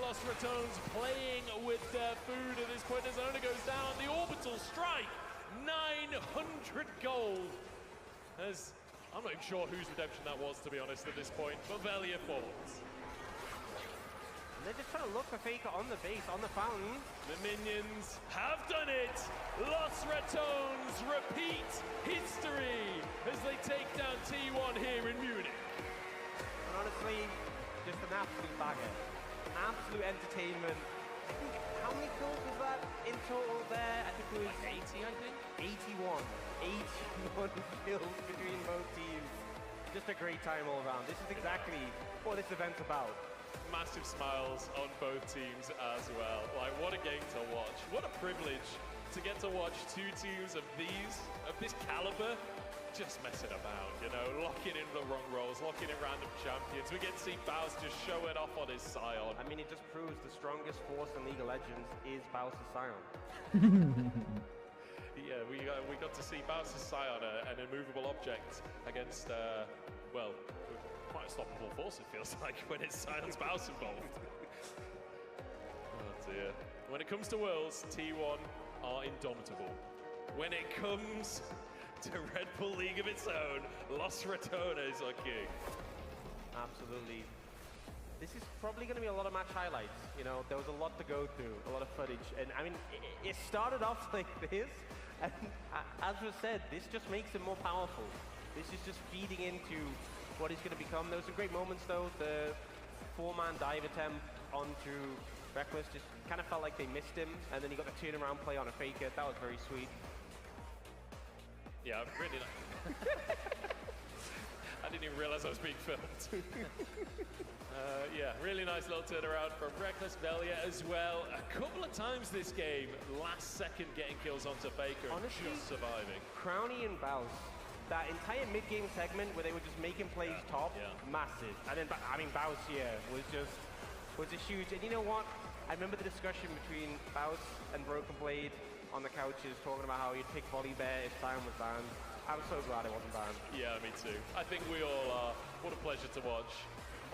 Los Ratones playing with their food at this point as Owner goes down. The orbital strike 900 gold. As I'm not even sure whose redemption that was, to be honest, at this point, but Velia falls. They're just trying to look for Faker on the base, on the fountain. The minions have done it! Los Ratones repeat history as they take down T1 here in Munich. And honestly, just an absolute banger. An absolute entertainment. I think, how many kills was that in total there? I think it was 80, I think? 81. 81 kills between both teams. Just a great time all around. This is exactly what this event's about. Massive smiles on both teams as well. Like, what a game to watch. What a privilege to get to watch two teams of this caliber, just messing about, you know, locking in the wrong rolls, locking in random champions. We get to see Baus just show it off on his Scion. I mean, it just proves the strongest force in League of Legends is Baus' Scion. Yeah, we got to see Baus' Scion, an immovable object against, well, quite a stoppable force, it feels like, when it's Scion's Baus involved. Oh dear. When it comes to Worlds, T1 are indomitable. When it comes to Red Bull League of its own, Los Ratones are king. Absolutely. This is probably going to be a lot of match highlights. You know, there was a lot to go through, a lot of footage. And I mean, it started off like this. And as was said, this just makes him more powerful. This is just feeding into what he's going to become. There were some great moments, though. The four-man dive attempt onto Reckless just kind of felt like they missed him. And then he got the turnaround play on a Faker. That was very sweet. Yeah, really nice. I didn't even realize I was being filmed. Yeah, really nice little turnaround from Reckless. Velia as well. A couple of times this game, last second getting kills onto Faker. Honestly, and just surviving. Crowny and Baus, that entire mid-game segment where they were just making plays top, massive. And then, I mean, Baus here was a huge. And you know what? I remember the discussion between Baus and Broken Blade on the couches talking about how he'd pick Volley Bear if Sion was banned. I was so glad it wasn't banned. Yeah, me too. I think we all are. What a pleasure to watch.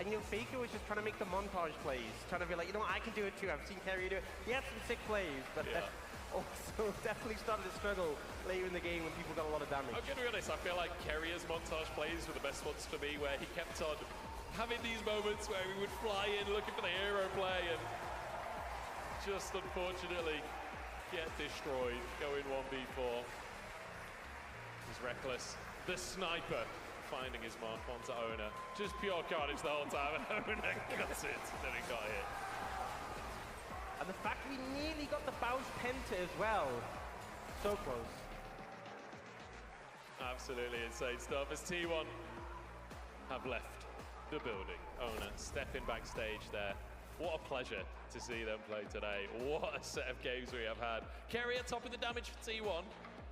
And you know, Faker was just trying to make the montage plays, trying to be like, you know what, I can do it too. I've seen Kerry do it. He had some sick plays, but also definitely started to struggle later in the game when people got a lot of damage. I'm going to be honest, I feel like Kerrier's montage plays were the best ones for me, where he kept on having these moments where he would fly in looking for the hero play and just unfortunately get destroyed, go in 1v4. He's Reckless, the sniper, finding his mark onto Owner. Just pure carnage the whole time, and Owner cuts it, then he got hit. And the fact we nearly got the Baus Penta as well. So close. Absolutely insane stuff as T1 have left the building. Owner stepping backstage there. What a pleasure to see them play today. What a set of games we have had. Kerry at top of the damage for T1.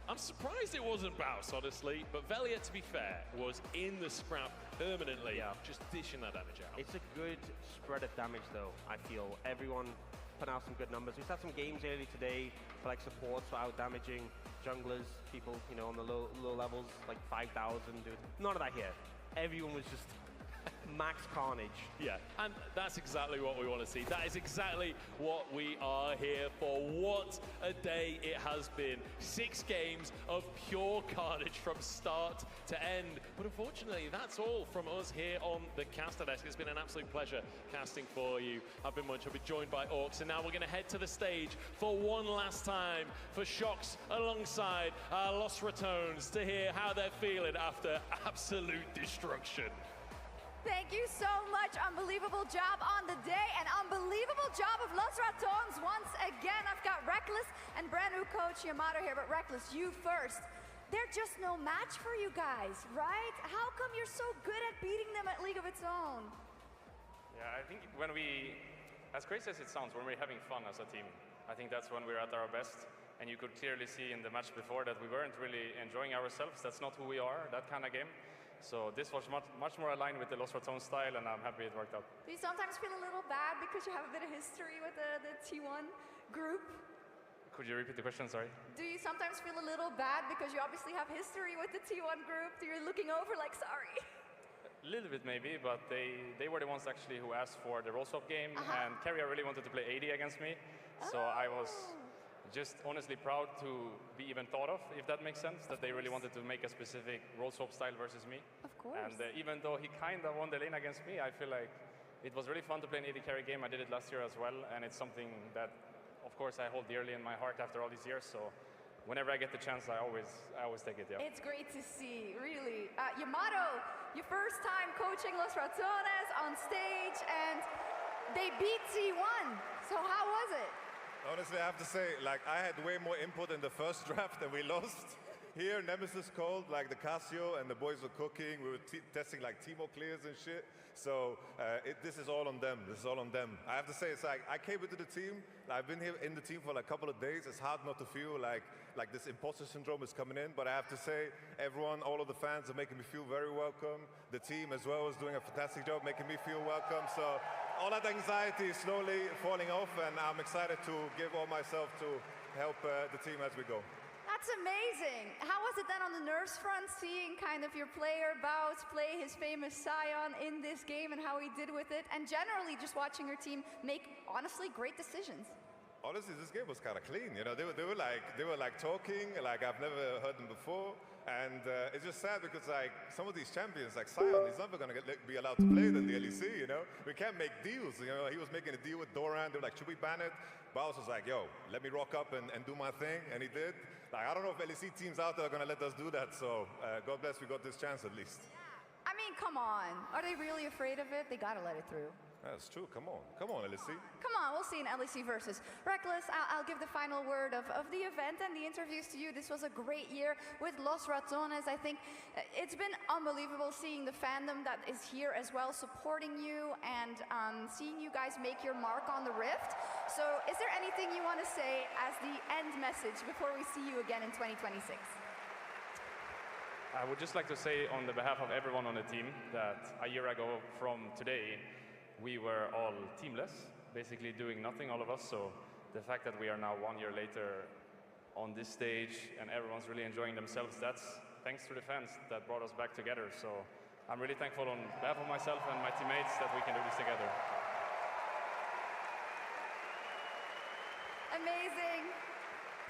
I'm surprised it wasn't Baus, honestly, but Velia, to be fair, was in the scrap permanently, just dishing that damage out. It's a good spread of damage, though, I feel. Everyone put out some good numbers. We've had some games early today for like supports for out damaging junglers, people, you know, on the low levels, like 5,000, dude. None of that here. Everyone was just max carnage. Yeah, and that's exactly what we want to see. That is exactly what we are here for. What a day it has been. 6 games of pure carnage from start to end. But unfortunately, that's all from us here on the caster desk. It's been an absolute pleasure casting for you. I've been Munch, I've been joined by Orcs, and now we're going to head to the stage for one last time for Shocks alongside Los Ratones to hear how they're feeling after absolute destruction. Thank you so much. Unbelievable job on the day and unbelievable job of Los Ratones once again. I've got Reckless and brand new coach Yamato here, but Reckless, you first. They're just no match for you guys, right? How come you're so good at beating them at League of its own? Yeah, I think when we, as crazy as it sounds, when we're having fun as a team, I think that's when we're at our best. And you could clearly see in the match before that we weren't really enjoying ourselves. That's not who we are, that kind of game. So this was much more aligned with the Los Ratones style, and I'm happy it worked out. Do you sometimes feel a little bad because you have a bit of history with the T1 group? Could you repeat the question, sorry? Do you sometimes feel a little bad because you obviously have history with the T1 group? You're looking over like, sorry? A little bit maybe, but they were the ones actually who asked for the role swap game, and Carrier really wanted to play AD against me, so I was just honestly proud to be even thought of, if that makes sense, that they really wanted to make a specific role swap style versus me. Of course. And even though he kind of won the lane against me, I feel like it was really fun to play an AD carry game. I did it last year as well, and it's something that, of course, I hold dearly in my heart after all these years. So whenever I get the chance, I always take it, yeah. It's great to see, really. Yamato, your first time coaching Los Ratones on stage, and they beat T1. So how was it? Honestly, I have to say, like, I had way more input in the first draft and we lost. Here, Nemesis called, like, the Casio and the boys were cooking. We were testing, like, Timo clears and shit. So this is all on them. This is all on them. I have to say, it's like, I came into the team. I've been here in the team for like a couple of days. It's hard not to feel like this imposter syndrome is coming in. But I have to say, everyone, all of the fans are making me feel very welcome. The team as well is doing a fantastic job making me feel welcome. So all that anxiety is slowly falling off, and I'm excited to give all myself to help the team as we go. That's amazing. How was it then on the nerves front, seeing kind of your player Bout play his famous Scion in this game and how he did with it, and generally just watching your team make, honestly, great decisions? Honestly, this game was kind of clean. You know, they were like talking like I've never heard them before, and it's just sad because like some of these champions, like Scion, he's never gonna be allowed to play in the LEC. You know, we can't make deals. You know, he was making a deal with Doran. They were like, should we ban it? Baus was like, yo, let me rock up and do my thing, and he did. Like, I don't know if LEC teams out there are gonna let us do that. So God bless, we got this chance at least. I mean, come on. Are they really afraid of it? They gotta let it through. That's true. Come on, LEC. Come on, we'll see an LEC versus. Reckless, I'll give the final word of the event and the interviews to you. This was a great year with Los Ratones. I think it's been unbelievable seeing the fandom that is here as well, supporting you and seeing you guys make your mark on the Rift. So is there anything you want to say as the end message before we see you again in 2026? I would just like to say on the behalf of everyone on the team that a year ago from today, we were all teamless, basically doing nothing, all of us. So the fact that we are now 1 year later on this stage and everyone's really enjoying themselves, that's thanks to the fans that brought us back together. So I'm really thankful on behalf of myself and my teammates that we can do this together. Amazing.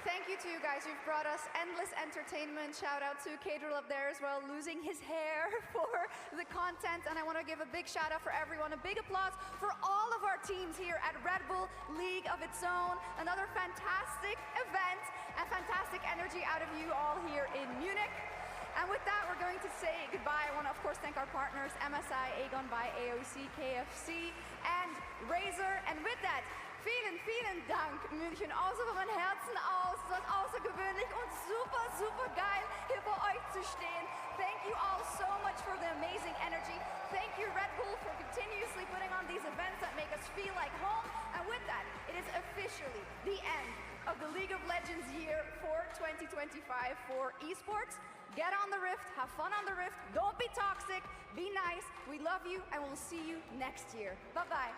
Thank you to you guys. You've brought us endless entertainment. Shout out to Kadril up there as well, losing his hair for the content. And I want to give a big shout out for everyone. A big applause for all of our teams here at Red Bull League of its own. Another fantastic event and fantastic energy out of you all here in Munich. And with that, we're going to say goodbye. I want to, of course, thank our partners, MSI, Aegon by AOC, KFC, and Razer. And with that, vielen Dank, München. Also von meinem Herzen aus. Es war außergewöhnlich und super, super geil, hier bei euch zu stehen. Thank you all so much for the amazing energy. Thank you, Red Bull, for continuously putting on these events that make us feel like home. And with that, it is officially the end of the League of Legends year for 2025 for esports. Get on the Rift, have fun on the Rift, don't be toxic, be nice. We love you, and we'll see you next year. Bye-bye.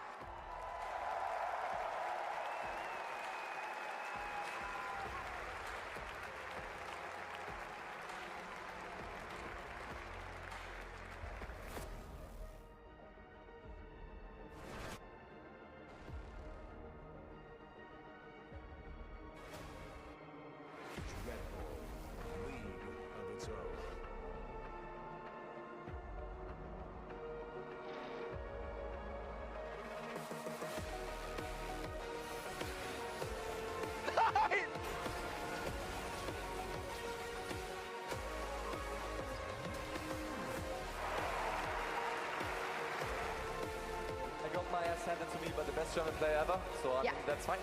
I got my ass handed to me by the best German player ever, so I think that's fine.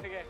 Okay.